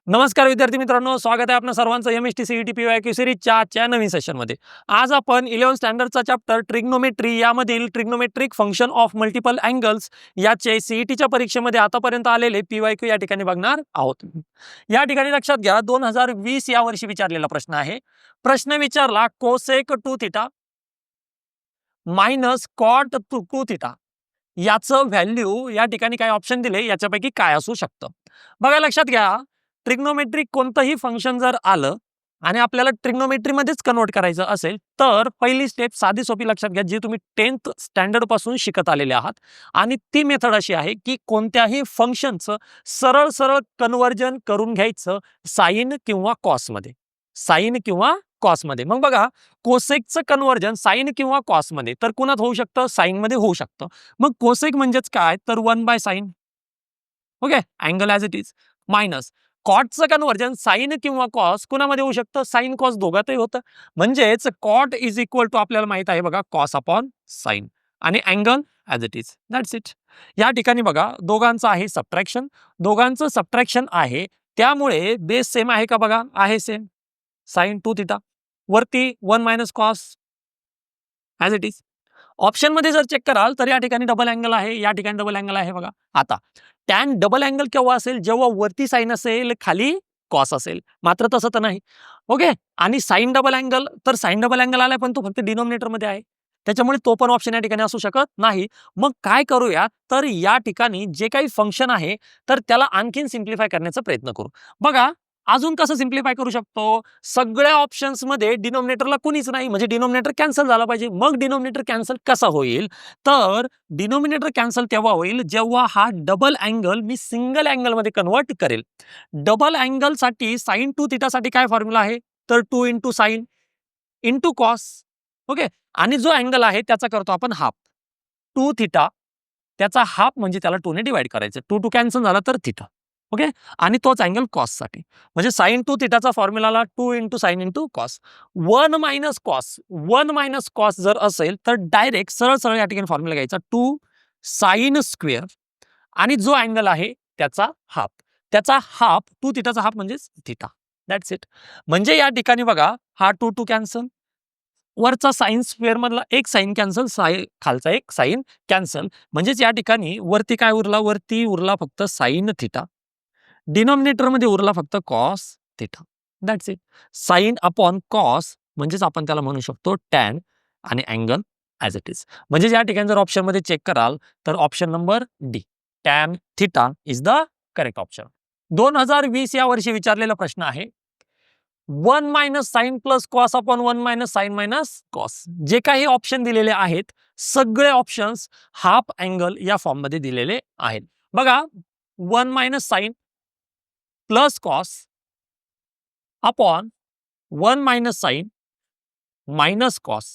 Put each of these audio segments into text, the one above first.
नमस्कार विद्यार्थी मित्रांनो, स्वागत आहे आपल्या सर्वांचं एमएसटी सीईटी पीवायक्यू सिरीजच्या आजच्या नवीन सेशनमध्ये. आज आपण 11th स्टँडर्डचा चॅप्टर ट्रिग्नोमेट्री यामधील trigonometric function of multiple angles याचे सीईटीच्या परीक्षेमध्ये आतापर्यंत आलेले पीवायक्यू या ठिकाणी बघणार आहोत. या ठिकाणी लक्षात घ्या 2020 या वर्षी विचारलेला प्रश्न आहे. प्रश्न विचारला cosec 2 theta minus cot 2 theta याचं व्हॅल्यू या ठिकाणी काय ऑप्शन दिले याच्यापैकी काय असू शकतं. बघा लक्षात घ्या, ट्रिग्नोमेट्रिक कोणतंही फंक्शन जर आलं आणि आपल्याला ट्रिग्नोमेट्रीमध्येच कन्वर्ट करायचं असेल तर पहिली स्टेप साधी सोपी लक्षात घ्या, जी तुम्ही 10th स्टँडर्ड पासून शिकत आलेले आहात. आणि ती मेथड अशी आहे की कोणत्याही फंक्शनचं सरळ सरळ कन्वर्जन करून घ्यायचं साइन किंवा कॉसमध्ये. साइन किंवा कॉसमध्ये. मग बघा, कोसेकचं कन्वर्जन साइन किंवा कॉसमध्ये तर कुणात होऊ शकतं? साइनमध्ये होऊ शकतं. मग कोसेक म्हणजेच काय? तर 1/sin. Okay, angle as it is. Minus कॉटचं कन्वर्जन साइन किंवा कॉस कुणामध्ये होऊ शकतं? साइन कॉस दोघातही होतं. म्हणजेच कॉट इज इक्वल टू आपल्याला माहित आहे बघा कॉस अपॉन साइन आणि angle as it is. That's it. या ठिकाणी बघा दोघांचं आहे सबट्रॅक्शन. दोघांचं सबट्रॅक्शन आहे त्यामुळे बेस सेम आहे का? बघा आहे सेम. साइन 2 थीटा वरती 1 minus cos as it is. Option मध्ये जर चेक कराल तर या ठिकाणी डबल अँगल आहे, या ठिकाणी डबल अँगल आहे बघा. आता टॅन डबल अँगल केव्हा असेल? जेव्हा वरती साइन असेल खाली कॉस असेल. मात्र तसं तर नाही. ओके. आणि साइन डबल अँगल, तर साइन डबल अँगल आलाय पण तो फक्त डिनॉमिनेटर मध्ये आहे, त्याच्यामुळे तो पण ऑप्शन या ठिकाणी असू शकत नाही. मग काय करूया, तर या ठिकाणी जे काही फंक्शन आहे तर त्याला आणखीन सिम्प्लिफाय करण्याचा प्रयत्न करू. बघा अजून कसं सिम्प्लिफाय करू शकतो? सगळ्या ऑप्शन्स मध्ये डिनॉमिनेटरला कोणीच नाही, म्हणजे डिनॉमिनेटर कॅन्सल झाला पाहिजे. मग डिनॉमिनेटर कॅन्सल कसा होईल? तर डिनॉमिनेटर कॅन्सल तेव्हा होईल जेव्हा हा डबल अँगल मी सिंगल अँगल मध्ये कन्वर्ट करेल. डबल अँगल साठी साइन 2 थीटा साठी काय फॉर्म्युला आहे? तर 2 into sine into cos. Okay. आणि जो अँगल आहे त्याचा करतो आपण हाफ. 2 थीटा त्याचा हाफ म्हणजे त्याला 2 ने डिवाइड करायचं. 2 कॅन्सल झाला तर थीटा. ओके. आणि तोच अँगल कॉस साठी, म्हणजे साइन 2 थीटाचा formula 2 into sine into cos. 1 minus cos, 1 minus cos जर असेल तर डायरेक्ट सरळ सरळ या ठिकाणी फॉर्म्युला घ्यायचा 2 साइन स्क्वेअर आणि जो अँगल आहे त्याचा हाफ. त्याचा हाफ 2 थीटाचा हाफ म्हणजे थीटा. That's it. म्हणजे या ठिकाणी बघा हा 2 कॅन्सल, वरचा साइन स्क्वेअर मधला एक साइन कॅन्सल, खालचा एक साइन कॅन्सल. म्हणजेच या ठिकाणी वरती काय उरला? वरती उरला फक्त साइन थीटा. डिनॉमिनेटर मध्ये उरला फक्त cos theta. That's it. Sign upon cos म्हणजेच आपण त्याला म्हणू शकतो टॅन आणि अँगल ॲज इट इज. म्हणजे या ठिकाणी जर ऑप्शन मध्ये चेक कराल तर option number D, tan theta is the correct option. 2020 या वर्षी विचारलेला प्रश्न आहे. 1 minus sine plus cos upon 1 minus sine minus cos. जे काही ऑप्शन दिलेले आहेत सगळे ऑप्शन्स हाफ अँगल या फॉर्म मध्ये दिलेले आहेत. बघा 1 minus sine plus cos upon 1 minus sine minus cos.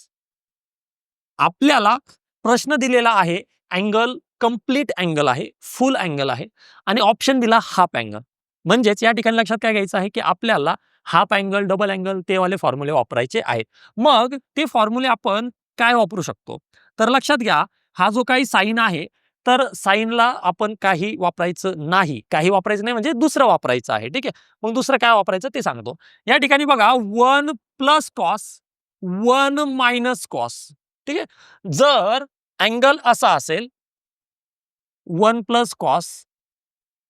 आपल्याला प्रश्न दिलेला आहे अँगल कंप्लीट अँगल आहे, फुल अँगल आहे आणि ऑप्शन दिला हाफ अँगल. म्हणजेच या ठिकाणी लक्षात काय घ्यायचं आहे की आपल्याला हाफ अँगल, डबल अँगल ते वाले फॉर्म्युले वापरायचे आहेत. मग ते फॉर्म्युले आपण काय वापरू शकतो? तर लक्षात घ्या, हा जो काही साइन आहे तर साइनला आपण काही वापरायचं नाही. काही वापरायचं नाही म्हणजे दुसरं वापरायचं आहे. ठीक आहे. मग दुसरं काय वापरायचं ते सांगतो. या ठिकाणी बघा 1 प्लस कॉस, 1 मायनस कॉस. ठीक आहे. जर अँगल असा असेल 1 प्लस कॉस,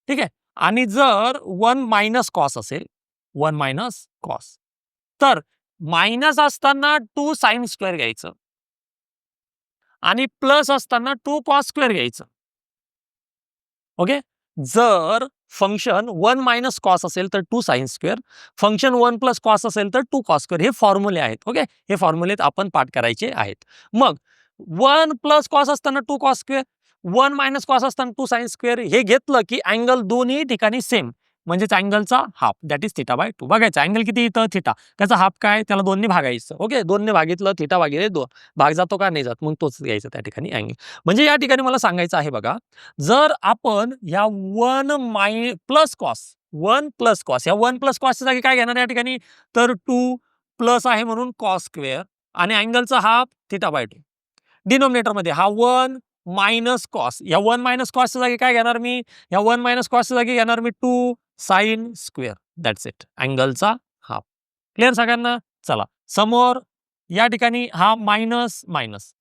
ठीक आहे, आणि जर 1 मायनस कॉस असेल 1 मायनस कॉस, तर मायनस असताना 2 साइन स्क्वेअर घ्यायचं आणि प्लस असताना 2 कॉस स्क्वेअर घ्यायचं. ओके. जर फंक्शन 1 मायनस कॉस असेल तर 2 sine square, function 1 plus cos असेल तर 2 कॉस स्क्वेअर. हे फॉर्म्युले आहेत. ओके. हे फॉर्म्युलेत आपण पाठ करायचे आहेत. मग 1 प्लस कॉस असताना 2 कॉस स्क्वेअर, 1 मायनस कॉस असताना 2 साइन स्क्वेअर हे घेतलं की अँगल दोन्ही ठिकाणी सेम, म्हणजेच अँगलचा half that is theta by 2. बघायचं अँगल किती इथं थीटा, त्याचा हाफ काय? त्याला 2 ने भागायचं. ओके. 2 ने भागितलं थीटा भागिले 2, भाग जातो का? नाही जात. मग तोच घ्यायचा त्या ठिकाणी अँगल. म्हणजे या ठिकाणी मला सांगायचं आहे बघा, जर आपण या 1 प्लस कॉस, 1 प्लस कॉस, या 1 प्लस कॉसच्या जागी काय घेणार या ठिकाणी? तर 2 प्लस आहे म्हणून कॉस स्क्वेअर आणि अँगलचा हाफ थीटा बाय 2. डिनॉमिनेटर मध्ये हा 1 मायनस कॉस. या 1 मायनस कॉसच्या जागी काय घेणार मी? या 1 मायनस कॉसच्या जागी घेणार मी 2 साइन स्क्वेअर. That's it. अँगलचा हाफ. क्लिअर सगळ्यांना? चला समोर या ठिकाणी हा मायनस मायनस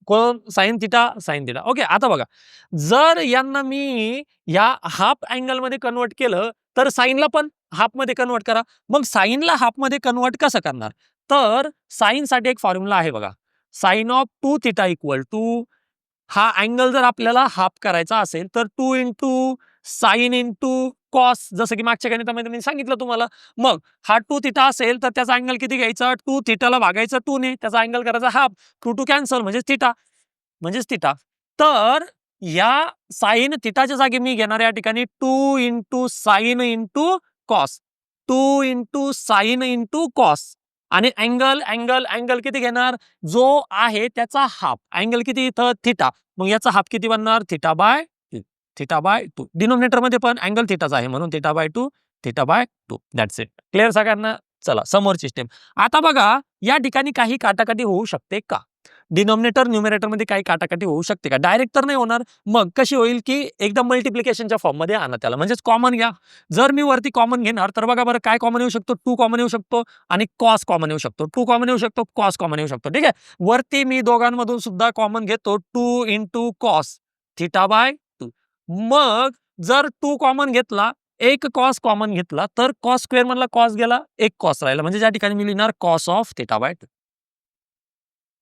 कोण sine theta sine theta. Okay. आता बघा, जर यांना मी या हाफ अँगल मध्ये कन्वर्ट केलं तर साइनला पण हाफ मध्ये कन्वर्ट करा. मग साइनला हाफ मध्ये कन्वर्ट कसं करणार? तर साइन साठी एक फॉर्म्युला आहे बघा. Sine of 2 theta equal to, हा अँगल जर आपल्याला हाफ करायचा असेल तर 2 इंटू साइन इंटू कॉस, जसं की मागच्या गणितामध्ये मी सांगितलं तुम्हाला. मग हा 2 थिटा असेल तर त्याचा अँगल किती घ्यायचा? 2 थिटाला भागायचं 2 ने, त्याचा अँगल करायचा हाफ. 2 टू कॅन्सल म्हणजेच थिटा. तर या साइन थिटाच्या जागी मी घेणार या ठिकाणी 2 into sine into cos. 2 into sine into cos. आणि अँगल किती घेणार? जो आहे त्याचा हाफ. अँगल किती इथं? थिटा. मग याचा हाफ किती बनणार? Theta by 2. डिनोमिनेटर मध्ये पण अँगल थिटाचा आहे म्हणून theta by 2. That's it. Clear सगळ्यांना? चला समोरची स्टेप. आता बघा, या ठिकाणी काही काटाकाटी होऊ शकते का? डिनोमिनेटर न्यूमरेटर मध्ये काही काटाकाटी होऊ शकते का? डायरेक्ट तर नाही होणार. मग कशी होईल की एकदम मल्टिप्लिकेशनच्या फॉर्म मध्ये आणा त्याला, म्हणजेच कॉमन घ्या. जर मी वरती कॉमन घेणार तर बघा बरं काय कॉमन येऊ शकतो? 2 कॉमन येऊ शकतो आणि कॉस कॉमन येऊ शकतो. 2 कॉमन येऊ शकतो, कॉस कॉमन येऊ शकतो. ठीक आहे. वरती मी दोघांमधून सुद्धा कॉमन घेतो 2 इंटू कॉस थिटा बाय 2. मग जर 2 कॉमन घेतला, एक कॉस कॉमन घेतला तर कॉस स्क्वेअर मधला कॉस गेला, एक कॉस राहिला, म्हणजे या ठिकाणी मी लिहिणार cos of theta by 2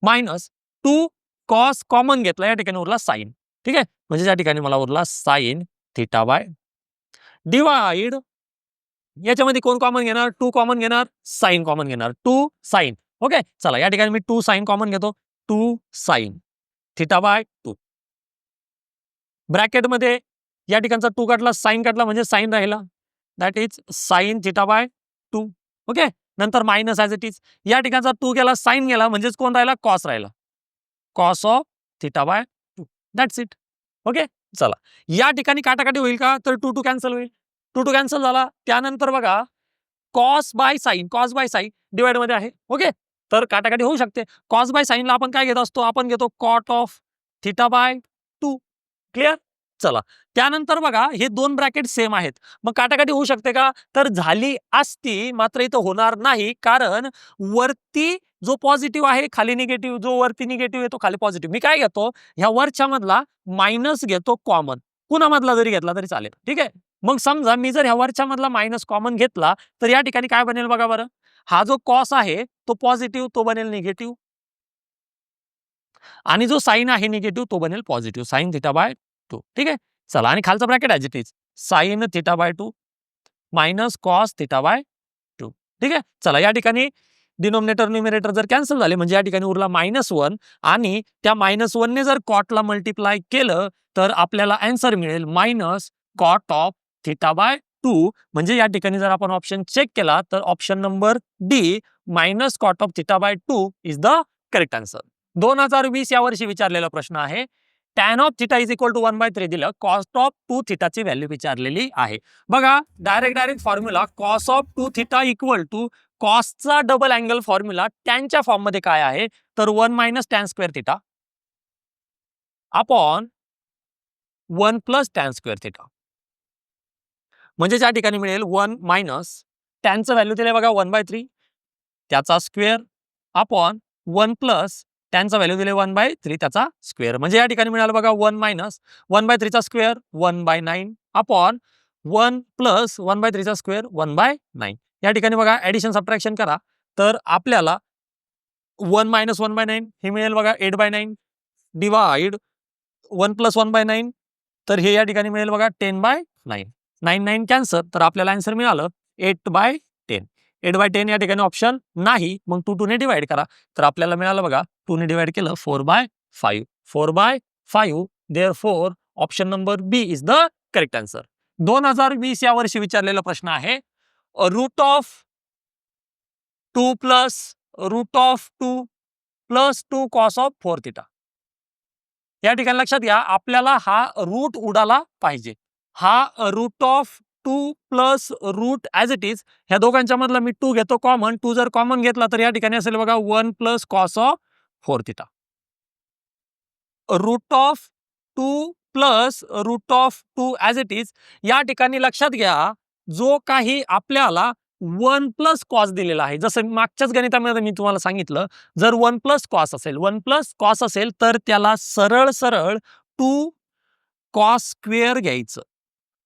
minus 2 cos common घेतला, या ठिकाणी उरला साइन. ठीक आहे. म्हणजे या ठिकाणी मला उरला साइन थिटा बाय डिवाइड, याच्यामध्ये कोण कॉमन घेणार? 2 कॉमन घेणार, साइन कॉमन घेणार, 2 साइन. ओके. चला या ठिकाणी मी 2 साइन कॉमन घेतो, 2 साइन थिटा बाय 2. ब्रॅकेट मध्ये या ठिकाणचा 2 काढला, साइन काढला म्हणजे साइन राहिला. That is sine theta by 2. Okay. नंतर मायनस ॲज इट इज. या ठिकाणचा 2 गेला, साइन गेला, म्हणजेच कोण राहिला? कॉस राहिला. Cos of theta by 2. That's it. Okay. चला या ठिकाणी काटाकाटी होईल का? तर 2 टू कॅन्सल होईल. 2 टू कॅन्सल झाला. त्यानंतर बघा कॉस बाय साइन डिवाइड मध्ये आहे. ओके. तर काटाकाटी होऊ शकते. कॉस बाय साइनला आपण काय घेत असतो? आपण घेतो cot of theta by 2. Clear? चला त्यानंतर बघा हे 2 ब्रॅकेट सेम आहेत. मग काटाकाटी होऊ शकते का? तर झाली असती, मात्र इथं होणार नाही, कारण वरती जो पॉझिटिव्ह आहे खाली निगेटिव्ह, जो वरती निगेटिव्ह आहे तो खाली पॉझिटिव्ह. मी काय घेतो? ह्या वरच्या मधला मायनस घेतो कॉमन, कुणामधला जरी घेतला तरी चालेल. ठीक आहे. मग समजा मी जर ह्या वरच्या मधला मायनस कॉमन घेतला तर या ठिकाणी काय बनेल बघा बरं. हा जो कॉस आहे तो पॉझिटिव्ह, तो बनेल निगेटिव्ह, आणि जो साइन आहे निगेटिव्ह तो बनेल पॉझिटिव्ह, साइन थिटा बाय 2. ठीक आहे. चला आणि खालचा bracket as it is, sign theta by 2 minus cos theta by 2. ठीक आहे. चला या ठिकाणी डिनोमिनेटर न्यूमरेटर जर कॅन्सल झाले म्हणजे या ठिकाणी उरला -1 आणि त्या -1 ने जर कॉटला मल्टिप्लाय केलं तर आपल्याला आन्सर मिळेल minus cot of theta by 2. म्हणजे या ठिकाणी जर आपण ऑप्शन चेक केला तर option number D minus cot of theta by 2 is the correct answer. 2020 या वर्षी विचारलेला प्रश्न आहे. Tan of theta is equal to 1/3 दिलं, कॉस्ट ऑफ 2 थिटाची व्हॅल्यू विचारलेली आहे. बघा direct formula cos of 2 theta equal to कॉसचा डबल अँगल फॉर्म्युला टॅनच्या फॉर्म मध्ये काय आहे? तर 1 minus tan square theta upon 1 plus tan square theta. म्हणजे या ठिकाणी मिळेल 1 मायनस टॅनचं व्हॅल्यू दिले बघा 1/3 त्याचा स्क्वेअर अपॉन 1 प्लस टॅनचा व्हॅल्यू दिले 1/3 त्याचा स्क्वेअर. म्हणजे या ठिकाणी मिळालं बघा 1 मायनस 1/3 चा स्क्वेअर 1/9 अपॉन 1 प्लस 1/3 चा स्क्वेअर 1/9. या ठिकाणी बघा ऍडिशन सबट्रॅक्शन करा तर आपल्याला 1 मायनस 1/9 हे मिळेल बघा 8/9 डिवाइड 1 प्लस 1/9 तर हे या ठिकाणी मिळेल बघा 10/9. 9 कॅन्सल तर आपल्याला आन्सर मिळालं 8/10. 8/10 या ठिकाणी ऑप्शन नाही, मग 2 ने डिवाइड करा तर आपल्याला मिळालं बघा 2 ने डिवाइड केलं 4/5. 4/5 therefore option number B is the correct answer. 2020 या वर्षी विचारलेला प्रश्न आहे. Root of 2 plus root of 2 plus 2 cos of 4 theta. या ठिकाणी लक्षात घ्या आपल्याला हा रूट उडाला पाहिजे. हा root of 2 plus root as it is, ह्या दोघांच्या मधला मी 2 घेतो कॉमन. 2 जर कॉमन घेतला तर या ठिकाणी असेल बघा 1 plus cos of 4 theta. Root of 2 plus root of 2 as it is. या ठिकाणी लक्षात घ्या, जो काही आपल्याला 1 प्लस कॉस दिलेला आहे, जसं मागच्याच गणितामध्ये मी तुम्हाला सांगितलं, जर 1 प्लस कॉस असेल, 1 प्लस कॉस असेल तर त्याला सरळ सरळ 2 कॉस स्क्वेअर घ्यायचं.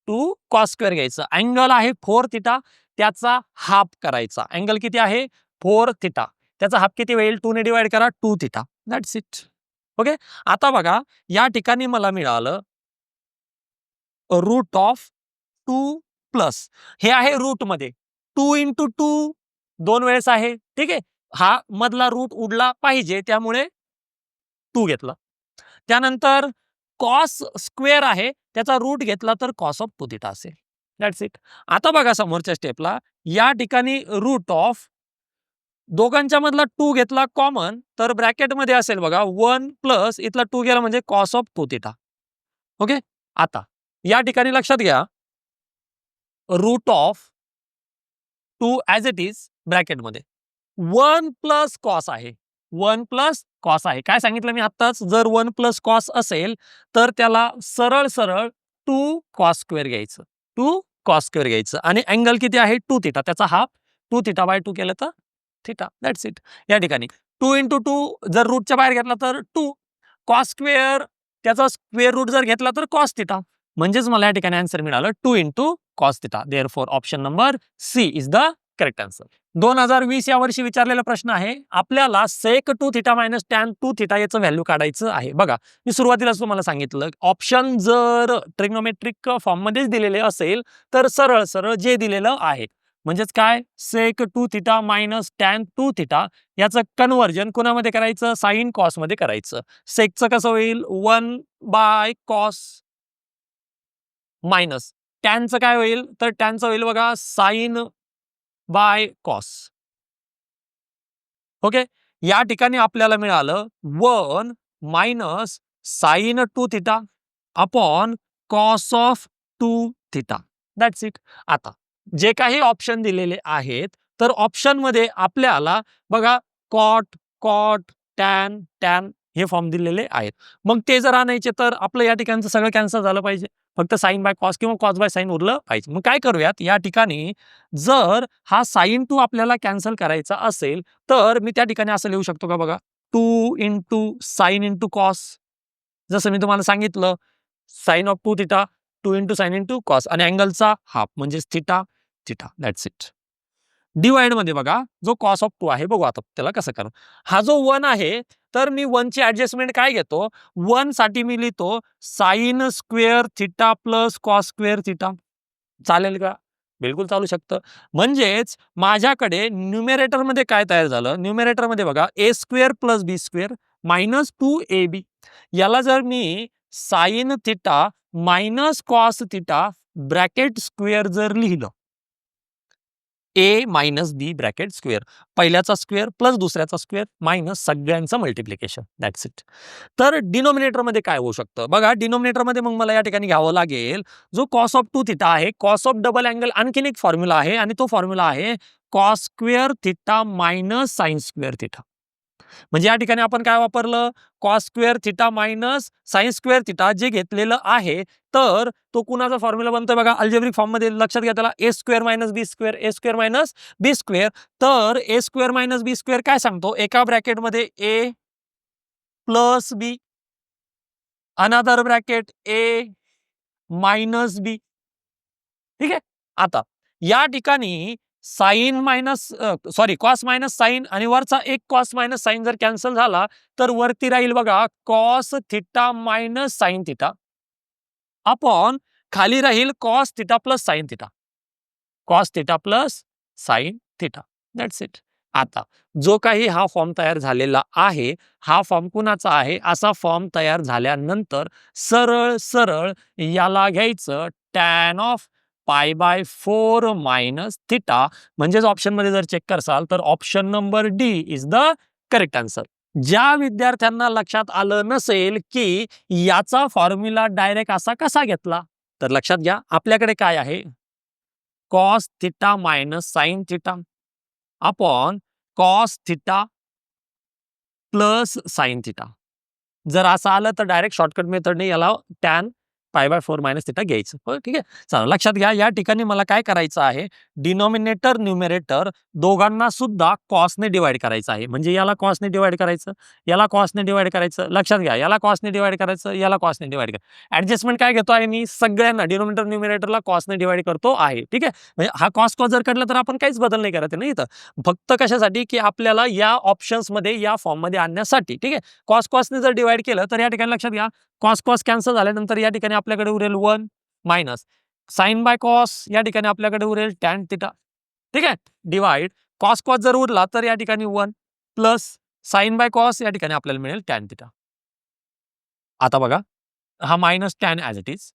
2 कॉस स्क्वेअर घ्यायचं. अँगल आहे 4 थिटा, त्याचा हाफ करायचा. अँगल किती आहे? 4 थिटा. त्याचा हाफ किती होईल? 2 ने डिवाइड करा, 2 थिटा. That's it. ओके. आता बघा, या ठिकाणी मला मिळालं रूट ऑफ 2 प्लस, हे आहे रूट मध्ये 2 इंटू 2 2 वेळेस आहे. ठीक आहे. हा मधला रूट उडला पाहिजे, त्यामुळे 2 घेतला. त्यानंतर कॉस स्क्वेअर आहे, त्याचा रूट घेतला तर कॉस ऑफ 2 थिटा असेल. That's it. आता बघा समोरच्या स्टेपला, या ठिकाणी रूट ऑफ दोघांच्या मधला 2 घेतला कॉमन, तर ब्रॅकेटमध्ये असेल बघा 1 प्लस इथला 2 गेला म्हणजे कॉस ऑफ 2 थिटा. ओके. आता या ठिकाणी लक्षात घ्या, root of 2 as it is ब्रॅकेटमध्ये 1 प्लस कॉस आहे. 1 प्लस कॉस आहे. काय सांगितलं मी आत्ताच, जर 1 प्लस कॉस असेल तर त्याला सरळ सरळ 2 कॉस स्क्वेअर घ्यायचं. 2 कॉस स्क्वेअर घ्यायचं आणि अँगल किती आहे? 2 थिटा. त्याचा हाफ 2 थिटा बाय 2 केलं तर थिटा. That's it. या ठिकाणी 2 इंटू 2 जर रूटच्या बाहेर घेतला तर 2 कॉस स्क्वेअर, त्याचा स्क्वेअर रूट जर घेतला तर कॉस थिटा. म्हणजेच मला या ठिकाणी आन्सर मिळालं 2 into cos theta. Therefore option number C is the correct answer. 2020 या वर्षी विचारलेला प्रश्न आहे, आपल्याला sec 2 theta minus tan 2 theta याचं व्हॅल्यू काढायचं आहे. बघा, मी सुरुवातीलाच तुम्हाला सांगितलं, ऑप्शन जर ट्रिग्नोमेट्रिक फॉर्म मध्येच दिलेले असेल तर सरळ सरळ जे दिलेलं आहे, म्हणजेच काय, सेक 2 थिटा मायनस टॅन 2 थिटा याचं कन्व्हर्जन कोणामध्ये करायचं? साइन कॉस मध्ये करायचं. सेकचं कसं होईल? 1 बाय कॉस मायनस टॅनचं काय होईल? तर टॅनचं होईल बघा साइन बाय कॉस. ओके. या ठिकाणी आपल्याला मिळालं 1 minus sine 2 theta upon cos of 2 theta. That's it. आता जे काही ऑप्शन दिलेले आहेत, तर ऑप्शन मध्ये आपल्याला बघा कॉट कॉट टॅन टॅन हे फॉर्म दिलेले आहेत. मग ते जर आणायचे तर आपलं या ठिकाणचं सगळं कॅन्सल झालं पाहिजे. फक्त साइन बाय कॉस किंवा कॉस बाय साइन उरलं पाहिजे. मग काय करूयात, या ठिकाणी जर हा साइन 2 आपल्याला कॅन्सल करायचा असेल तर मी त्या ठिकाणी असं लिहू शकतो का? बघा, 2 इंटू साइन इंटू कॉस. जसं मी तुम्हाला सांगितलं, sine of 2 theta 2 into sine into cos आणि अँगलचा हाफ म्हणजे theta theta. That's it. Divide मध्ये बघा, जो कॉस ऑफ 2 आहे, बघू आता त्याला कसं करू. हा जो 1 आहे, तर मी 1 ची ऍडजस्टमेंट काय घेतो? 1 साठी मी लिहितो sign square theta plus cos square theta. चालेल का? बिलकुल चालू शकतं. म्हणजेच माझ्याकडे न्यूमरेटर मध्ये काय तयार झालं? न्यूमरेटर मध्ये बघा, A square plus B square minus 2ab. याला जर मी sine theta minus cos theta bracket square जर लिहिलं, A minus B bracket square, पहिल्याचा स्क्वेअर प्लस दुसऱ्याचा स्क्वेअर मायनस सगळ्यांचं मल्टिप्लिकेशन. That's it. तर डिनोमिनेटर मध्ये काय होऊ शकतं? बघा, डिनोमिनेटर मध्ये मग मला या ठिकाणी घ्यावं लागेल जो कॉस ऑफ 2 थिटा आहे, कॉस ऑफ डबल अँगल आणखीन एक फॉर्म्युला आहे आणि तो फॉर्म्युला आहे cos square theta minus sine square theta. म्हणजे या ठिकाणी आपण काय वापरलं? Cos square theta minus sine square theta जे घेतलेलं आहे, तर तो कुणाचा फॉर्म्युला बनतोय बघा अल्जेब्रिक फॉर्म मध्ये. लक्षात घ्या, त्याला A square minus B square, A square minus B square. तर A square minus B square काय सांगतो? एका ब्रॅकेटमध्ये A plus B, another bracket A minus B. ठीक आहे. आता या ठिकाणी sine minus cos minus sine आणि वरचा एक कॉस मायनस साइन जर कॅन्सल झाला तर वरती राहील बघा cos theta minus sine theta upon खाली राहील cos theta plus sine theta. Cos theta plus sine theta. That's it. आता जो काही हा फॉर्म तयार झालेला आहे, हा फॉर्म कुणाचा आहे? असा फॉर्म तयार झाल्यानंतर सरळ सरळ याला घ्यायचं tan of pi by 4 minus theta. म्हणजेच ऑप्शन मध्ये जर चेक करसाल तर option number D is the correct answer. ज्या विद्यार्थ्यांना लक्षात आलं नसेल की याचा फॉर्म्युला डायरेक्ट असा कसा घेतला, तर लक्षात घ्या, आपल्याकडे काय आहे? Cos theta minus sine theta upon cos theta plus sine theta. जर असं आलं तर डायरेक्ट शॉर्टकट मेथडने याला टॅन π/4 मायनस थिटा घ्यायचं. हो, ठीक आहे. चला लक्षात घ्या, या ठिकाणी मला काय करायचं आहे, डिनॉमिनेटर न्यूमरेटर दोघांना सुद्धा कॉसने डिवाइड करायचं आहे. म्हणजे याला कॉसने डिवाइड करायचं, याला कॉसने डिवाइड करायचं. लक्षात घ्या, याला कॉसने डिवाइड करायचं, याला कॉसने डिवाइड करायचं. ऍडजस्टमेंट काय घेतो आहे मी, सगळ्यांना डिनॉमिनेटर न्यूमरेटरला कॉसने डिवाइड करतो आहे. ठीक आहे. म्हणजे हा कॉस जर काढला तर आपण काहीच बदल नाही करत नाही इथं. फक्त कशासाठी, की आपल्याला या ऑप्शन्स मध्ये या फॉर्म मध्ये आणण्यासाठी. ठीक आहे. कॉसने जर डिवाइड केलं तर या ठिकाणी लक्षात घ्या, कॉस कॅन्सल झाल्यानंतर या ठिकाणी आपल्याकडे उरेल 1 मायनस साइन बाय कॉस, या ठिकाणी आपल्याकडे उरेल टॅन थिटा. ठीक आहे. डिवाइड कॉस जर उरला तर या ठिकाणी 1 प्लस साइन बाय कॉस, या ठिकाणी आपल्याला मिळेल टॅन थिटा. आता बघा, हा minus tan as it is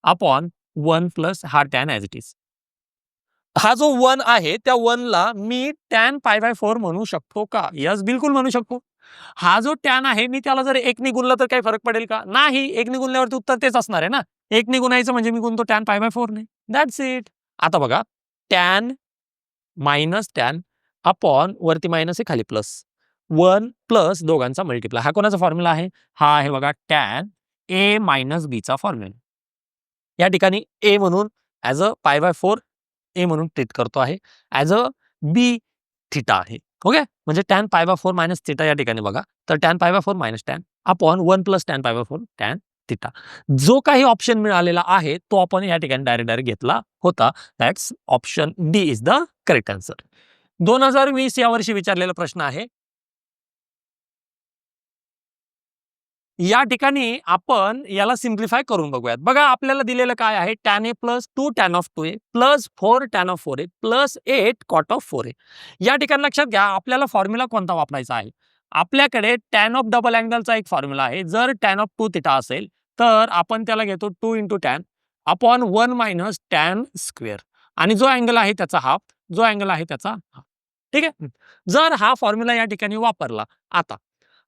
upon 1 plus हा टॅन ॲज इट इज. हा जो 1 आहे त्या 1 ला मी टॅन π/4 म्हणू शकतो का? यस, बिलकुल म्हणू शकतो. हा जो टॅन आहे मी त्याला जर 1 ने गुणलं तर काही फरक पडेल का? नाही. 1 ने गुणल्यावरती उत्तर तेच असणार आहे ना. 1 ने गुणायचं म्हणजे मी गुणतो टॅन π/4 ने. That's it. आता बघा, टॅन मायनस टॅन अपॉन वरती मायनस आहे, खाली प्लस 1 प्लस दोघांचा मल्टिप्लाय. हा कोणाचा फॉर्म्युला आहे? हा आहे बघा टॅन ए मायनस बी चा फॉर्म्युला. या ठिकाणी ए म्हणून ॲज अ π/4 ए म्हणून ट्रीट करतो आहे, ॲज अ बी थिटा आहे. ओके. म्हणजे टॅन π/4 मायनस थिटा या ठिकाणी बघा, तर tan π/4 minus tan upon 1 plus tan π/4 tan theta. जो काही ऑप्शन मिळालेला आहे तो आपण या ठिकाणी डायरेक्ट घेतला होता. That's option D is the correct answer. 2020 या वर्षी विचारलेला प्रश्न आहे. या ठिकाणी आपण याला सिम्प्लिफाय करून बघूयात. बघा, आपल्याला दिलेलं काय आहे, tan A plus 2 tan of 2a plus 4 tan of 4a plus 8 cot of 4a. या ठिकाणी लक्षात घ्या, आपल्याला फॉर्म्युला कोणता वापरायचा आहे. आपल्याकडे टॅन ऑफ डबल अँगलचा एक फॉर्म्युला आहे. जर टॅन ऑफ 2 थिटा असेल तर आपण त्याला घेतो 2 into tan upon 1 minus tan square, आणि जो अँगल आहे त्याचा हाफ, जो अँगल आहे त्याचा हाफ. ठीक आहे. जर हा फॉर्म्युला या ठिकाणी वापरला, आता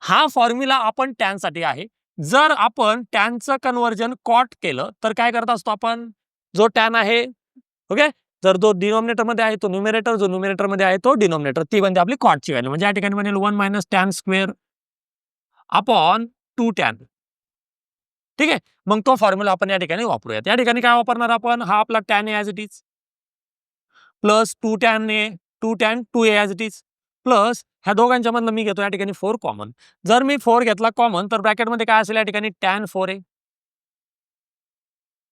हा फॉर्म्युला आपण टॅन साठी आहे. जर आपण टॅनचं कन्व्हर्जन कॉट केलं तर काय करत असतो आपण, जो टॅन आहे, ओके, जर तो डिनॉमिनेटर मध्ये आहे तो न्यूमरेटर, जो न्यूमरेटर मध्ये आहे तो डिनॉमिनेटर, ती म्हणजे आपली कॉटची व्हॅल्यू. म्हणजे या ठिकाणी बनेल 1 minus tan square upon 2 tan. ठीक आहे. मग तो फॉर्म्युला आपण या ठिकाणी वापरूयात. या ठिकाणी काय वापरणार आपण, हा आपला tan as it is plus 2 tan A 2 tan 2a as it is plus ह्या दोघांच्या मधलं मी घेतो या ठिकाणी 4 कॉमन. जर मी 4 घेतला कॉमन तर ब्रॅकेटमध्ये काय असेल, या ठिकाणी टॅन 4a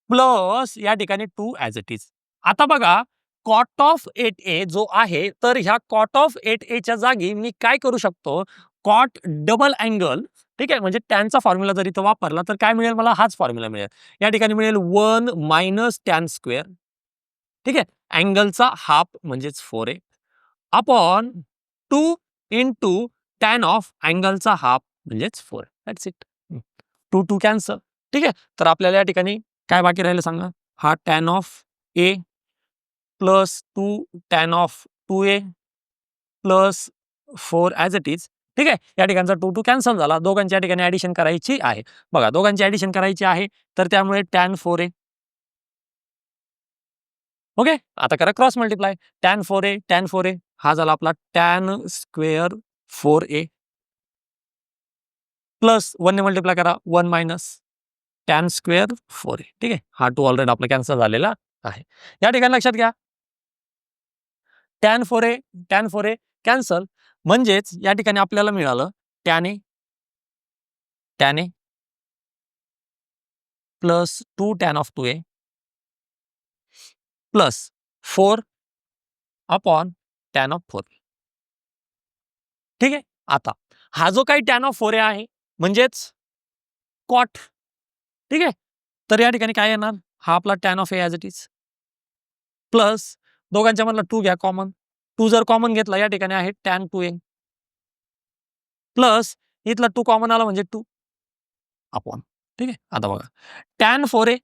प्लस या ठिकाणी 2 ॲज इट इज. आता बघा, कॉट ऑफ 8a जो आहे, तर ह्या कॉट ऑफ 8a च्या जागी मी काय करू शकतो, कॉट डबल अँगल. ठीक आहे. म्हणजे टॅनचा फॉर्म्युला जर इथं वापरला तर काय मिळेल, मला हाच फॉर्म्युला मिळेल. या ठिकाणी मिळेल 1 मायनस टॅन स्क्वेअर. ठीक आहे. अँगलचा हाफ म्हणजेच 4a upon 2 into tan of अँगलचा हाफ म्हणजेच 4. That's it. 2 2 कॅन्सल. ठीक आहे. तर आपल्याला या ठिकाणी काय बाकी राहिलं सांगा, हा tan of A plus 2 tan of 2a plus 4 as it is. ठीक आहे. या ठिकाणचा 2 2 कॅन्सल झाला. दोघांच्या ठिकाणी ऍडिशन करायची आहे. बघा, दोघांची ऍडिशन करायची आहे, तर त्यामुळे टॅन 4a. ओके. आता करा क्रॉस मल्टिप्लाय. टॅन 4a हा झाला आपला टॅन स्क्वेअर 4a प्लस 1 ने मल्टिप्लाय करा 1 मायनस टॅन स्क्वेअर 4a. ठीक आहे. हा 2 ऑलरेडी आपला कॅन्सल झालेला आहे. या ठिकाणी लक्षात घ्या, टॅन 4a कॅन्सल, म्हणजेच या ठिकाणी आपल्याला मिळालं tan A plus 2 tan of 2a plus 4 upon tan of 4. ठीक आहे. आता हा जो काही टॅन ऑफ 4a आहे म्हणजेच कॉट. ठीक आहे. तर या ठिकाणी काय येणार, हा आपला tan of A as it is plus दोघांच्या मधला 2 घ्या कॉमन. 2 जर कॉमन घेतला या ठिकाणी आहे टॅन 2a प्लस इथला 2 कॉमन आला म्हणजे 2 अपॉन. ठीक आहे. आता बघा, टॅन 4a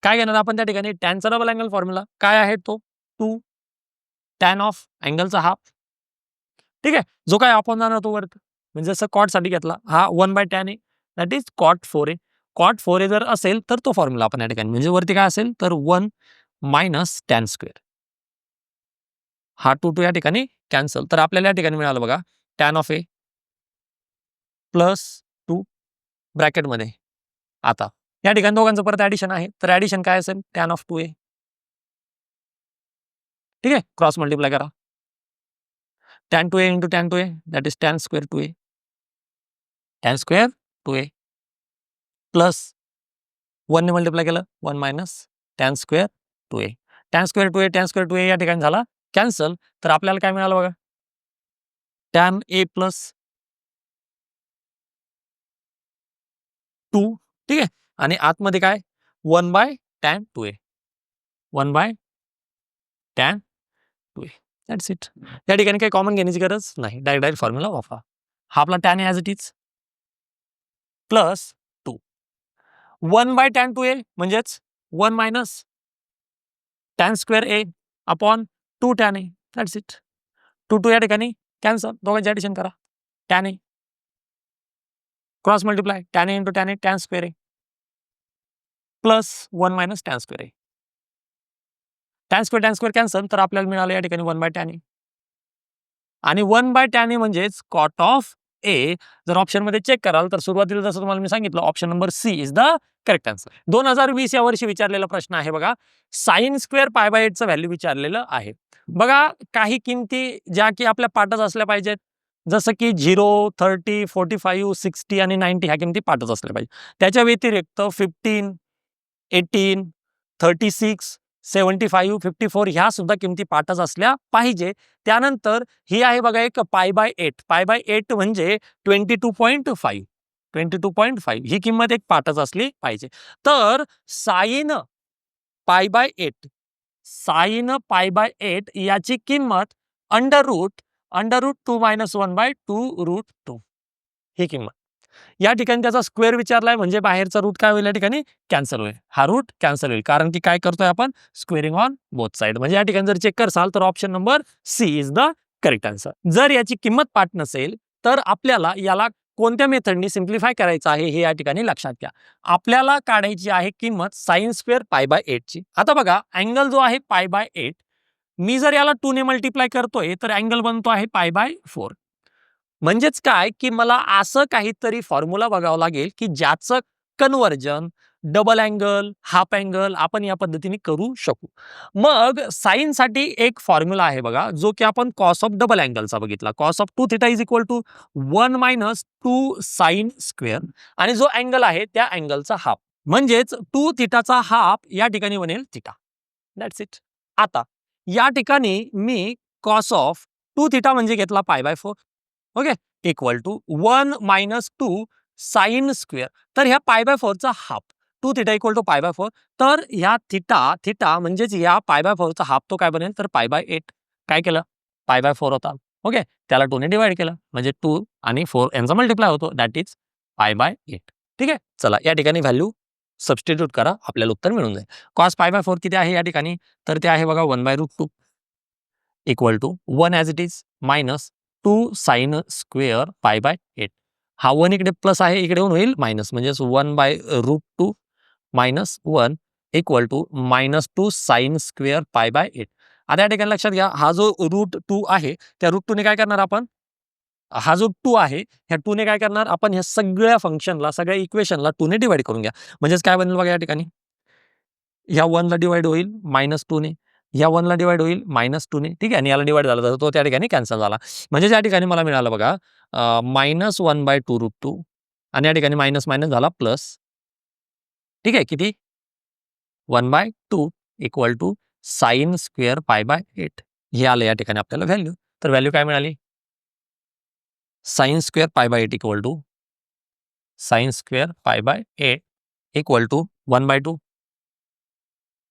काय घेणार आपण त्या ठिकाणी, टॅनचा डबल अँगल फॉर्म्युला काय आहे तो 2 टॅन ऑफ अँगलचा हाफ. ठीक आहे. जो काय अपॉन जाणार तो वरती, म्हणजे जसं कॉट साठी घेतला हा 1 by tan A that is cot 4a. Cot 4a जर असेल तर तो फॉर्म्युला आपण या ठिकाणी, म्हणजे वरती काय असेल तर 1 मायनस टॅन स्क्वेअर. हा 2 2 या ठिकाणी कॅन्सल. तर आपल्याला या ठिकाणी मिळालं बघा टॅन ऑफ ए प्लस 2 ब्रॅकेटमध्ये. आता या ठिकाणी दोघांचं परत ऍडिशन आहे, तर ऍडिशन काय असेल tan of 2a. ठीक आहे, क्रॉस मल्टिप्लाय करा. tan 2a into tan 2a, that is tan square 2a. tan square 2a plus 1 ने मल्टिप्लाय केलं 1 minus tan square 2a. tan square 2a tan square 2a या ठिकाणी झाला कॅन्सल. तर आपल्याला काय मिळालं बघा, tan a प्लस 2. ठीक आहे, आणि आतमध्ये काय 1 by tan 2a, 1 by tan 2a. That's it. या ठिकाणी काही कॉमन घेण्याची गरज नाही, डायरेक्ट फॉर्म्युला वापरा. हा आपला tan as it is plus 2 1 by tan 2a म्हणजेच 1 minus tan square a upon 2 tan a. That's it. 2 या ठिकाणी कॅन्सल, दोघांचे ॲडिशन करा. tan a cross multiply tan a into tan a tan square a plus 1 minus tan square a. tan square cancel, तर आपल्याला मिळालं या ठिकाणी 1 by tan a. आणि 1 बाय tan a म्हणजेच कॉट ऑफ a. जर ऑप्शनमध्ये चेक कराल तर सुरुवातीला जसं तुम्हाला मी सांगितलं option number C is the correct answer. 2020 या वर्षी विचारलेला प्रश्न आहे बघा, साइन स्क्वेअर पाय बाय 8चं व्हॅल्यू विचारलेलं आहे. बघा काही किमती ज्या की आपल्या पाठच असल्या पाहिजेत, जसं की 0, 30, 45, 60 आणि 90 ह्या किमती पाठच असल्या पाहिजे. त्याच्या व्यतिरिक्त 15, 18, 36, 75, 54 ह्या सुद्धा किमती पाठच असल्या पाहिजे. त्यानंतर ही आहे बघा एक पाय बाय 8. पाय बाय 8 म्हणजे 22.5. 22.5 ही किंमत एक पाठच असली पाहिजे. तर साइन पाय बाय 8, साइन पाय बाय 8 याची किंमत under root 2 minus 1 by 2 root 2 ही किंमत. या ठिकाणी त्याचा स्क्वेअर विचारलाय म्हणजे बाहेरचा रूट काय होईल, या ठिकाणी कॅन्सल होईल. हा रूट कॅन्सल होईल कारण की काय करतोय आपण स्क्वेअरिंग ऑन बोथ साइड. म्हणजे या ठिकाणी जर चेक करसाल तर option number C is the correct answer. जर याची किंमत पाठ नसेल तर आपल्याला याला कोणत्या मेथडनी सिम्प्लिफाय करायचं आहे हे या ठिकाणी लक्षात घ्या. आपल्याला काढायची आहे किंमत साइन स्क्वेअर पाय बाय 8 ची. आता बघा अँगल जो आहे पाय बाय 8, मी जर याला 2 ने मल्टिप्लाय करतोय तर अँगल बनतो आहे पाय बाय 4. म्हणजेच काय की मला असं काहीतरी फॉर्म्युला बघावं लागेल की ज्याचं conversion double angle, half angle आपण या पद्धतीने करू शकू. मग साइन साठी एक फॉर्म्युला आहे बघा, जो की आपण कॉस ऑफ डबल अँगलचा बघितला. Cos of 2 theta is equal to 1 minus 2 sine square, आणि जो अँगल आहे त्या अँगलचा हाफ म्हणजेच 2 थिटाचा हाफ या ठिकाणी बनेल थिटा. That's it. आता या ठिकाणी मी कॉस ऑफ 2 थिटा म्हणजे घेतला pi by 4. Okay, equal to 1 minus 2 sine square. तर ह्या पाय बाय 4चा half 2 theta equal to pi by 4. तर ह्या थिटा म्हणजेच या पाय बाय 4चा हाफ तो काय बनेल तर पाय बाय 8. काय केलं, पाय बाय 4 होता. ओके, त्याला 2 ने डिवाइड केलं म्हणजे 2 आणि 4 यांचा मल्टिप्लाय होतो, दॅट इज पाय बाय 8. ठीक आहे, चला या ठिकाणी व्हॅल्यू सबस्टिट्यूट करा, आपल्याला उत्तर मिळून जाईल. कॉस पाय बाय 4 किती आहे या ठिकाणी, तर ते आहे बघा 1 by root 2 equal to 1 as it is minus 2 sine square pi by 8. हा 1 इकडे प्लस आहे, इकडे होईल मायनस, म्हणजेच 1 by root 2 minus 1 equal to minus 2 sine square pi by 8. आता या ठिकाणी लक्षात घ्या, हा जो रूट 2 आहे त्या रूट 2 ने काय करणार आपण, हा जो 2 आहे ह्या 2 ने काय करणार आपण, ह्या सगळ्या फंक्शनला सगळ्या इक्वेशनला 2 ने डिवाइड करून घ्या. म्हणजेच काय बनेल बघा या ठिकाणी, ह्या 1 ला डिवाइड होईल मायनस 2 ने, या 1 ला डिवाइड होईल मायनस 2 ने. ठीक आहे, आणि याला डिवाइड झाला तर तो त्या ठिकाणी कॅन्सल झाला. म्हणजे या ठिकाणी मला मिळालं बघा मायनस 1 बाय 2 रूट 2, आणि या ठिकाणी मायनस मायनस झाला प्लस. ठीक आहे, किती 1 by 2 equal to sine square pi by 8 हे आलं या ठिकाणी आपल्याला व्हॅल्यू. तर व्हॅल्यू काय मिळाली, sine square pi by 8 equal to sine square pi by 8 equal to 1 by 2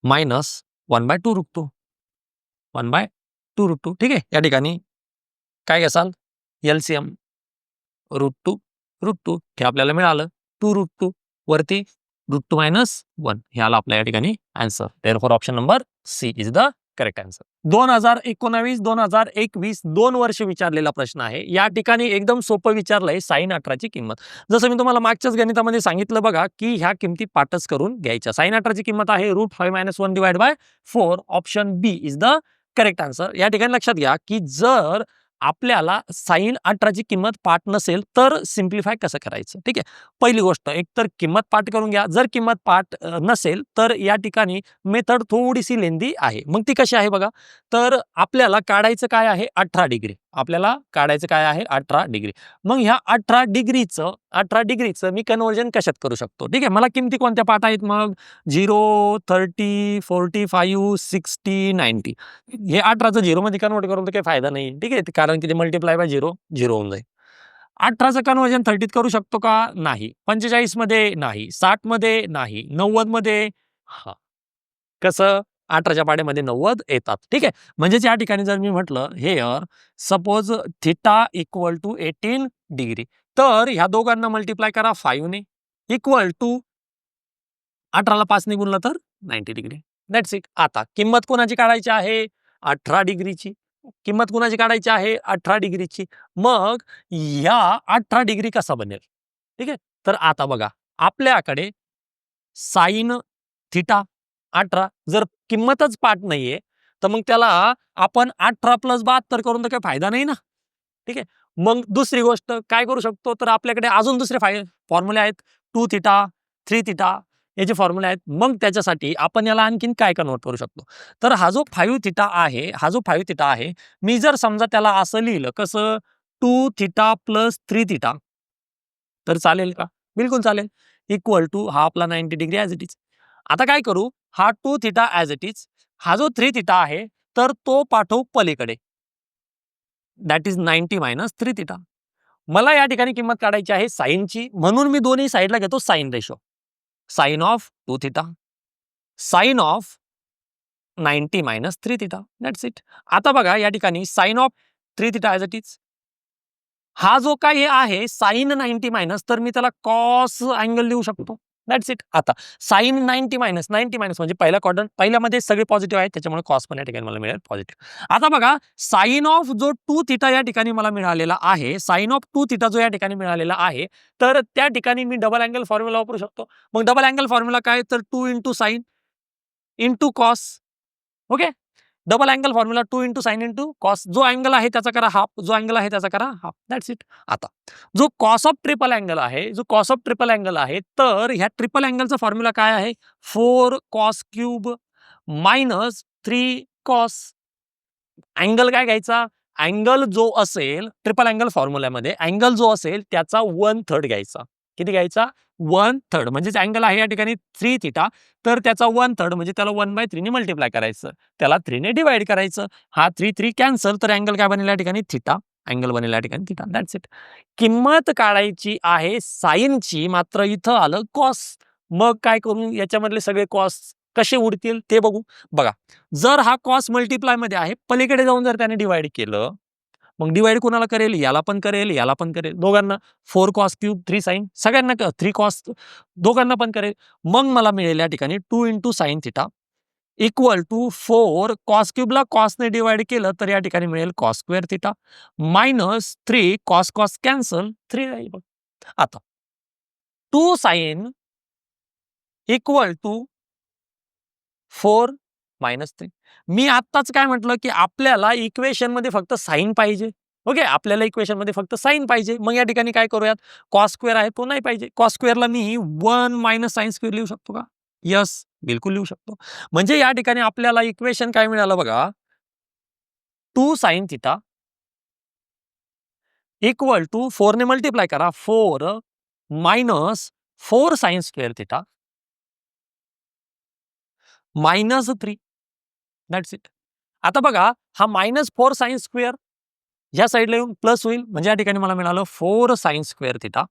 minus 1 by 2 root 2, 1 by 2 root 2. ठीक आहे, या ठिकाणी काय घ्याल एलसीएम रूट 2 हे आपल्याला मिळालं 2 रूट 2 वरती रूट 2 मायनस 1 हे आलं आपल्या या ठिकाणी answer. Therefore option number C is the correct answer. 2019-2021 2 वर्ष विचारलेला प्रश्न आहे. या ठिकाणी एकदम सोपं विचारलंय साइन 18 ची किंमत. जसं मी तुम्हाला मागच्याच गणितामध्ये सांगितलं बघा की ह्या किमती पाठच करून घ्यायच्या. साइन 18 ची किंमत आहे root 5 minus 1 divide by 4. Option B is the correct answer. या ठिकाणी लक्षात घ्या की जर आपल्याला साइन 18ची किंमत पाठ नसेल तर सिम्प्लिफाय कसं करायचं, ठीक आहे. पहिली गोष्ट, एक तर किंमत पाठ करून घ्या. जर किंमत पाठ नसेल तर या ठिकाणी मेथड थोडीशी लेंदी आहे. मग ती कशी आहे बघा, तर आपल्याला काढायचं काय आहे 18 डिग्री. आपल्याला काढायचं काय आहे 18 डिग्री. मग ह्या 18 डिग्रीचं मी कन्व्हर्जन कशात करू शकतो, ठीक आहे. मला किमती कोणत्या पाठ आहेत मग 0, 30, 45, 60, 90. हे 18चं 0 मध्ये कन्वर्ट करून तर काही फायदा नाही, ठीक आहे. कारण की ते मल्टिप्लाय बाय 0 होऊन जाईल. 18चं कन्वर्जन 30 करू शकतो का? नाही. 45 मध्ये नाही, 60 मध्ये नाही, 90 मध्ये हा. कसं 18च्या पाड्यामध्ये 90 येतात, ठीक आहे. म्हणजेच या ठिकाणी जर मी म्हटलं here suppose theta equal to 18 degree, तर ह्या दोघांना मल्टिप्लाय करा 5 ने इक्वल टू 18ला 5 ने गुणलं तर 90 डिग्री. That's it. आता किंमत कोणाची काढायची आहे 18 डिग्रीची. किंमत कोणाची काढायची आहे 18 डिग्रीची. मग या 18 डिग्री कसा बनेल, ठीक आहे. तर आता बघा आपल्याकडे साइन थिटा 18 जर किंमतच पाठ नाहीये तर मग त्याला आपण 18 प्लस 72 करून तर काही फायदा नाही ना, ठीक आहे. मग दुसरी गोष्ट काय करू शकतो, तर आपल्याकडे अजून दुसरे फॉर्म्युले आहेत 2 थिटा 3 थिटा याचे फॉर्म्युले आहेत. मग त्याच्यासाठी आपण याला आणखीन काय कन्वर्ट करू शकतो, तर हा जो 5 थिटा आहे मी जर समजा त्याला असं लिहिलं कसं 2 थिटा प्लस 3 थिटा तर चालेल का? बिलकुल चालेल. इक्वल टू हा आपला 90 डिग्री ॲज इट इज. आता काय करू, हा 2 थिटा ॲज इट इज, हा जो 3 थिटा आहे तर तो पाठवू पलीकडे. That is 90 minus 3 theta. मला या ठिकाणी किंमत काढायची आहे साइनची, म्हणून मी दोन्ही साईडला घेतो sine ratio. Sine of 2 theta, sine of 90 minus 3 theta. That's it. आता बघा या ठिकाणी sine of 3 theta as it is. हा जो काही आहे साइन 90 मायनस, तर मी त्याला कॉस अँगल लिहू शकतो. That's it. आता साइन 90 मायनस म्हणजे पहिला क्वाड्रंट, पहिल्यामध्ये सगळे पॉझिटिव्ह आहेत त्याच्यामुळे कॉस पण या ठिकाणी मला मिळेल पॉझिटिव्ह. आता बघा साइन ऑफ जो 2 थिटा या ठिकाणी मला मिळालेला आहे, साइन ऑफ 2 थिटा जो या ठिकाणी मिळालेला आहे, तर त्या ठिकाणी मी डबल अँगल फॉर्म्युला वापरू शकतो. मग डबल अँगल फॉर्म्युला काय, तर 2 into sine into cos. Okay. Double angle formula 2 into sine into cos. जो अँगल आहे त्याचा करा हाफ, जो अँगल आहे त्याचा करा हाफ. That's it. आता जो कॉस ऑफ ट्रिपल अँगल आहे, तर ह्या ट्रिपल अँगलचा फॉर्म्युला काय आहे 4 cos cube minus 3 cos. Angle काय घ्यायचा, अँगल जो असेल ट्रिपल अँगल फॉर्म्युल्यामध्ये अँगल जो असेल त्याचा 1/3 घ्यायचा. किती घ्यायचा 1/3. म्हणजेच अँगल आहे या ठिकाणी 3 थिटा, तर त्याचा 1/3 म्हणजे त्याला 1/3 ने मल्टिप्लाय करायचं, त्याला 3 ने डिवाइड करायचं. हा 3 कॅन्सल, तर अँगल काय बनेल या ठिकाणी थिटा. अँगल बनेल या ठिकाणी थिटा. That's it. किंमत काढायची आहे साइनची, मात्र इथं आलं कॉस. मग काय करू, याच्यामधले सगळे कॉस कसे उडतील ते बघू. बघा जर हा कॉस मल्टिप्लाय मध्ये आहे, पलीकडे जाऊन जर त्याने डिवाइड केलं, मग डिवाइड कोणाला करेल, याला पण करेल, याला पण करेल, दोघांना 4 कॉस क्यूब 3 साइन, सगळ्यांना 3 कॉस, दोघांना पण करेल. मग मला मिळेल या ठिकाणी 2 into sine theta equal to 4 cos क्यूबला कॉसने डिवाइड केलं तर या ठिकाणी मिळेल cos square theta minus 3 cos cos cancel 3 राहील. बघ आता 2 साइन इक्वल टू 4 मायनस 3. मी आत्ताच काय म्हटलं की आपल्याला इक्वेशन मध्ये फक्त साइन पाहिजे. ओके, आपल्याला इक्वेशन मध्ये फक्त साइन पाहिजे. मग या ठिकाणी काय करूयात, कॉस स्क्वेअर आहे तो नाही पाहिजे. कॉस स्क्वेअरला मी 1 मायनस साइन स्क्वेअर लिहू शकतो का? यस, बिलकुल लिहू शकतो. म्हणजे या ठिकाणी आपल्याला इक्वेशन काय मिळालं बघा, 2 साइन थिटा इक्वल टू 4 ने मल्टिप्लाय करा 4 minus 4 sine square theta minus 3. That's it. आता बघा हा मायनस 4 साइन स्क्वेअर या साईडला येऊन प्लस होईल, म्हणजे या ठिकाणी मला मिळालं 4 sine square theta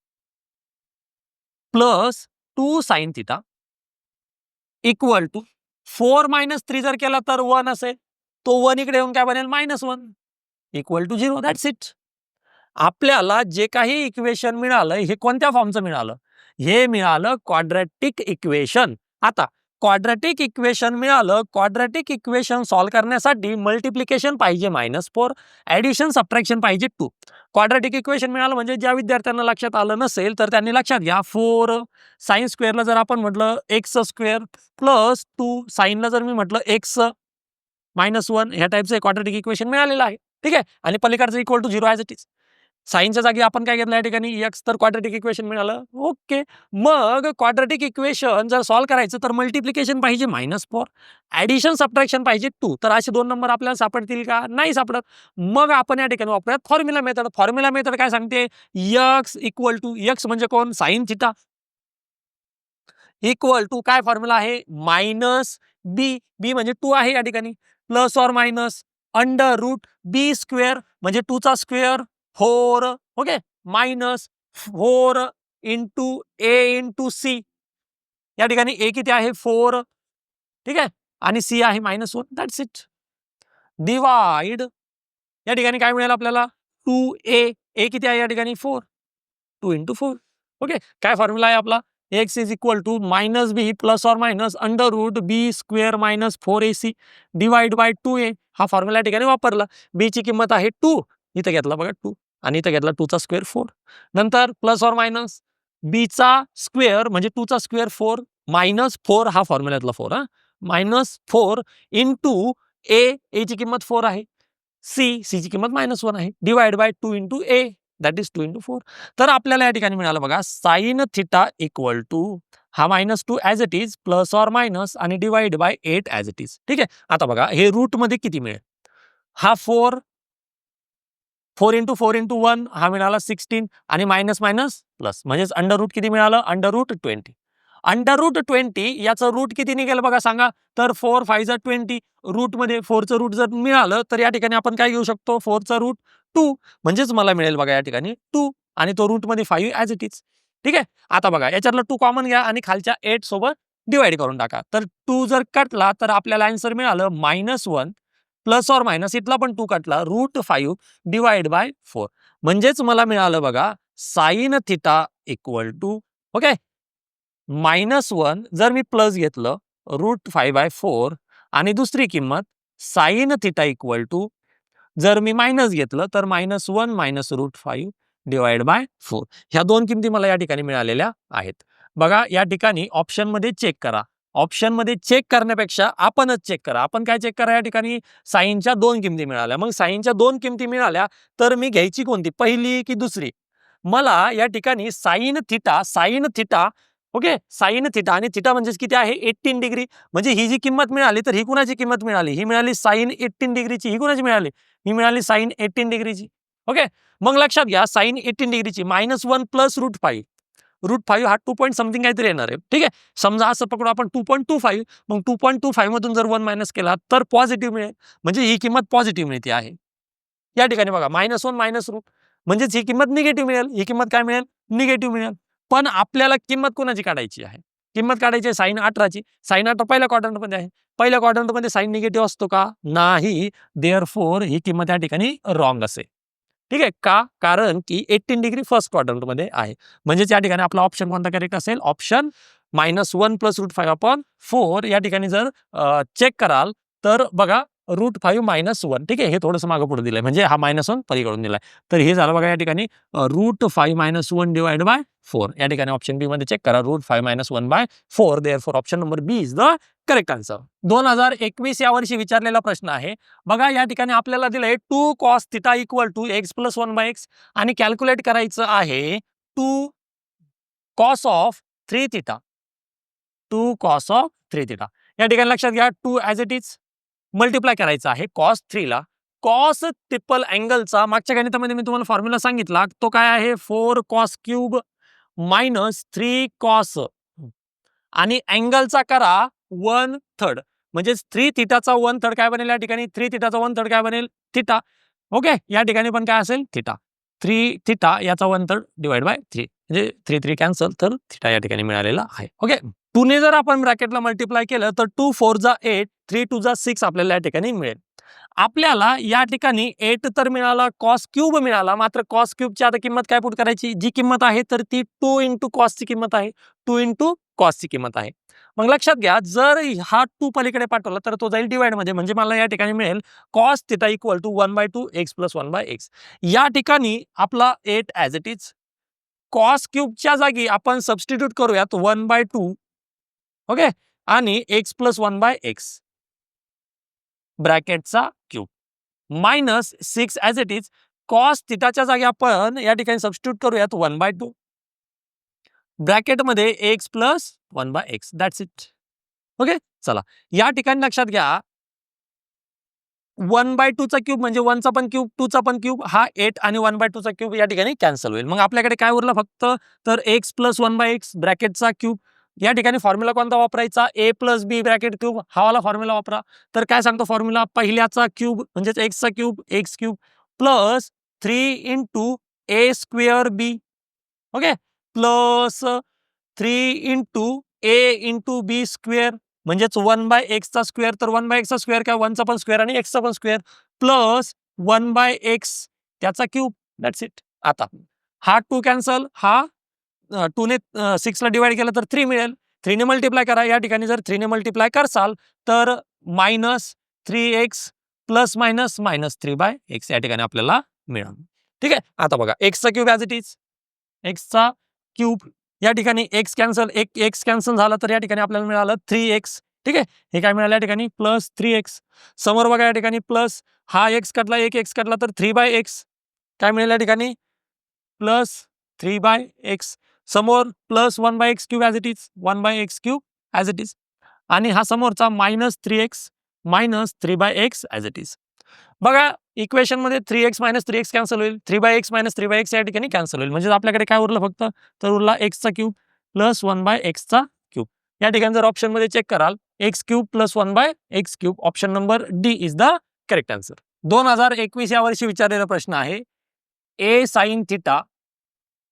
plus 2 sine theta equal to 4 minus 3 जर केला तर 1 असेल, तो 1 इकडे येऊन काय बनेल -1 इक्वल टू 0. That's it. आपल्याला जे काही इक्वेशन मिळालं हे कोणत्या फॉर्मचं मिळालं, हे मिळालं क्वाड्रॅटिक इक्वेशन. आता क्वाड्रॅटिक इक्वेशन मिळालं, क्वाड्रॅटिक इक्वेशन सॉल्व्ह करण्यासाठी मल्टिप्लिकेशन पाहिजे -4, ॲडिशन सबट्रॅक्शन पाहिजे 2. क्वाड्रॅटिक इक्वेशन मिळालं म्हणजे ज्या विद्यार्थ्यांना लक्षात आलं नसेल तर त्यांनी लक्षात घ्या, 4 साइन स्क्वेअरला जर आपण म्हटलं एक्स स्क्वेअर प्लस 2 साइनला जर मी म्हटलं एक्स -1 ह्या टाईपचं क्वाड्रॅटिक इक्वेशन मिळालेलं आहे. ठीक आहे, आणि पलीकडचं equal to 0 as it is. साईनच्या जागी आपण काय घेतलं या ठिकाणी एक्स, तर क्वाड्रॅटिक इक्वेशन मिळालं. ओके, मग क्वाड्रॅटिक इक्वेशन जर सॉल्व्ह करायचं तर मल्टिप्लिकेशन पाहिजे -4, ॲडिशन सबट्रॅक्शन पाहिजे 2. तर असे 2 नंबर आपल्याला सापडतील का? नाही सापडत. मग आपण या ठिकाणी वापरूयात फॉर्म्युला मेथड. फॉर्म्युला मेथड काय सांगते? एक्स इक्वल टू, एक्स म्हणजे कोण? साइन थिटा, इक्वल टू काय फॉर्म्युला आहे? मायनस बी, बी म्हणजे 2 आहे या ठिकाणी, plus or minus under root b square म्हणजे 2 चा square 4, okay, minus 4 into a into c. या ठिकाणी ए किती आहे? 4, ठीक आहे, आणि सी आहे -1. That's it. डिवाइड, या ठिकाणी काय मिळेल आपल्याला? 2a, ए किती आहे या ठिकाणी? 4, 2 इंटू 4. ओके, काय फॉर्म्युला आहे आपला? X is equal to minus b plus or minus under root b square minus 4ac divide by 2a. हा फॉर्म्युला या ठिकाणी वापरला. बी ची किंमत आहे 2, इथं घेतला बघा 2, आणि इथं घेतला 2 चा स्क्वेअर 4. नंतर प्लस ऑर मायनस बी चा स्क्वेअर म्हणजे 2 चा स्क्वेअर 4 मायनस 4, हा फॉर्म्युल्यातला 4, हा -4 इंटू ए, ए ची किंमत 4 आहे, सी, सी ची किंमत -1 आहे, divide by 2 into A, that is 2 into 4. तर आपल्याला या ठिकाणी मिळालं बघा साइन थिटा इक्वल टू हा -2 as it is plus or minus आणि divide by 8 as it is. ठीक आहे, आता बघा हे रूट मध्ये किती मिळेल? हा 4, 4 इंटू 4 इंटू 1 हा मिळाला 16 आणि मायनस मायनस प्लस म्हणजेच अंडर रूट किती मिळालं? Under route 20. अंडर रूट 20 याचं रूट किती निघेल बघा सांगा? तर 4 5 जा 20, रूट मध्ये 4चं रूट जर मिळालं तर या ठिकाणी आपण काय घेऊ शकतो? 4चं रूट 2, म्हणजेच मला मिळेल बघा या ठिकाणी 2, आणि तो रूट मध्ये 5 ॲज इट इज. ठीक आहे, आता बघा याच्यातलं 2 कॉमन घ्या आणि खालच्या 8 सोबत डिवाइड करून टाका. तर 2 जर कटला तर आपल्याला आन्सर मिळालं -1 प्लस ऑर मायनस, इथला पण 2 कटला, रूट 5 डिवाइड बाय 4. म्हणजेच मला मिळालं बघा sine theta equal to, okay, -1 जर मी प्लस घेतलं रूट 5/4 आणि दुसरी किंमत साइन थिटा इक्वल टू जर मी मायनस घेतलं तर -1 मायनस रूट 5 डिवाइड बाय 4. ह्या दोन किमती मला या ठिकाणी मिळालेल्या आहेत. बघा या ठिकाणी ऑप्शन मध्ये चेक करा. ऑप्शन मध्ये चेक करण्यापेक्षा आपणच चेक करा. आपण काय चेक करा या ठिकाणी? साइनच्या 2 किमती मिळाल्या. मग साइनच्या 2 किमती मिळाल्या तर मी घ्यायची कोणती? पहिली की दुसरी? मला या ठिकाणी sign theta, okay, sine theta, आणि थिटा म्हणजेच किती आहे? 18 डिग्री. म्हणजे ही जी किंमत मिळाली तर ही कुणाची किंमत मिळाली? ही मिळाली साइन 18 डिग्रीची. ही कुणाची मिळाली? ही मिळाली साइन 18 डिग्रीची. ओके, मग लक्षात घ्या साइन 18 डिग्रीची -1 प्लस रूट 5. रूट 5 हा 2 पॉईंट समथिंग काहीतरी येणार आहे. ठीक आहे, समजा असं पकडू आपण 2.25, मग 2.25 मधून जर 1 मायनस केला तर पॉझिटिव्ह मिळेल, म्हणजे ही किंमत पॉझिटिव्ह मिळते आहे. या ठिकाणी बघा -1 मायनस रूट म्हणजेच ही किंमत निगेटिव्ह मिळेल. ही किंमत काय मिळेल? निगेटिव्ह मिळेल. पण आपल्याला किंमत कोणाची काढायची आहे? किंमत काढायची आहे साइन 18ची. साइन 18 पहिल्या क्वाड्रंटमध्ये आहे. पहिल्या क्वाड्रंटमध्ये साइन निगेटिव्ह असतो का? नाही. देअरफॉर ही किंमत या ठिकाणी रॉंग असेल. ठीक आहे, का? कारण की 18 डिग्री फर्स्ट क्वाड्रंटमध्ये आहे. म्हणजेच या ठिकाणी आपला ऑप्शन कोणता करेक्ट असेल? Option -1 plus root 5/4. या ठिकाणी जर चेक कराल तर बघा रूट 5 -1. ठीक आहे, हे थोडंसं मागं पुढे दिलंय, म्हणजे हा -1 पलीकडून दिलाय. तर हे झालं बघा या ठिकाणी रूट 5 -1 डिवाइड बाय 4. या ठिकाणी ऑप्शन बी मध्ये चेक करा, root 5 -1/4. Therefore option number B is the correct answer. 2021 या वर्षी विचारलेला प्रश्न आहे. बघा या ठिकाणी आपल्याला दिलंय 2 cos theta equal to x plus 1/x आणि कॅल्क्युलेट करायचं आहे 2 cos of 3 theta. 2 cos of 3 theta. या ठिकाणी लक्षात घ्या 2 ॲज इट इज मल्टिप्लाय करायचं आहे cos 3 ला. कॉस ट्रिपल अँगलचा मागच्या गणितामध्ये मी तुम्हाला फॉर्म्युला सांगितला, तो काय आहे? 4 cos क्यूब मायनस 3 cos, आणि अँगलचा करा 1/3, म्हणजे 3 थिटाचा 1/3 काय बनेल? या ठिकाणी 3 थिटाचा 1/3 काय बनेल? थिटा. ओके, या ठिकाणी पण काय असेल? थिटा. 3 थिटा याचा 1/3 डिवाइड बाय 3, म्हणजे 3 3 कॅन्सल, तर थिटा या ठिकाणी मिळालेला आहे. ओके, 2 ने जर आपण ब्रॅकेटला मल्टिप्लाय केलं तर 2 4 जा 8, 3 2 जा 6 आपल्याला या ठिकाणी मिळेल. आपल्याला या ठिकाणी 8 तर मिळाला, कॉस क्यूब मिळाला, मात्र कॉस क्यूबची आता किंमत काय पुट करायची? जी किंमत आहे तर ती 2 इंटू कॉसची किंमत आहे, 2 इंटू कॉसची किंमत आहे. मग लक्षात घ्या जर हा 2 पलीकडे पाठवला तर तो जाईल डिवाइड मध्ये, म्हणजे मला या ठिकाणी मिळेल cos theta equal to 1/2 x plus 1/x. या ठिकाणी आपला 8 ॲज इट इज, कॉस क्यूबच्या जागी आपण सबस्टिट्यूट करूयात 1/2, ओके, आणि x प्लस 1/x ब्रॅकेटचा cube. Minus 6 as it is. Cos थिटाच्या जागी आपण या ठिकाणी सबस्टिट्यूट करूयात 1/2 ब्रॅकेटमध्ये x plus 1/x. That's it. Okay. चला या ठिकाणी लक्षात घ्या 1/2 चा क्यूब म्हणजे 1 चा पण क्यूब 2 चा पण क्यूब हा 8 आणि 1/2 चा क्यूब या ठिकाणी कॅन्सल होईल. मग आपल्याकडे काय उरलं फक्त तर x प्लस 1/x ब्रॅकेटचा क्यूब. या ठिकाणी फॉर्म्युला कोणता वापरायचा a plus B bracket cube हा वाला फॉर्म्युला वापरा. तर काय सांगतो फॉर्म्युला पहिल्याचा क्यूब म्हणजेच x चा cube x cube plus 3 into a square b. Okay. Plus 3 into a into b square म्हणजेच 1/x चा स्क्वेअर. तर 1/x चा स्क्वेअर काय 1 चा पण स्क्वेअर आणि x चा पण स्क्वेअर प्लस 1/x त्याचा क्यूब. That's it. आता हा 2 कॅन्सल, हा 2 ने 6 ला डिवाइड केलं तर 3 मिळेल. 3 ने मल्टिप्लाय करा. या ठिकाणी जर 3 ने मल्टिप्लाय करसाल तर minus 3x plus minus minus 3/x या ठिकाणी आपल्याला मिळेल. ठीक आहे. आता बघा x चा cube as it is x चा क्यूब. या ठिकाणी x कॅन्सल, एक x कॅन्सल झाला तर या ठिकाणी आपल्याला मिळालं 3x. ठीक आहे. हे काय मिळालं या ठिकाणी प्लस 3x. समोर बघा या ठिकाणी प्लस हा x कटला, एक x कटला तर 3/x काय मिळेल या ठिकाणी प्लस 3/x. समोर plus 1/x cube as it is 1/x cube as it is आणि हा समोरचा minus 3x minus 3/x as it is. बघा इक्वेशन मध्ये 3x मायनस 3x कॅन्सल होईल. 3/x मायनस 3/x या ठिकाणी कॅन्सल होईल. म्हणजे आपल्याकडे काय उरलं फक्त तर उरला x चा क्यूब प्लस 1/x चा क्यूब. या ठिकाणी जर ऑप्शन मध्ये चेक कराल x cube plus 1/x cube option number D is the correct answer. 2021 या वर्षी विचारलेला प्रश्न आहे a sine theta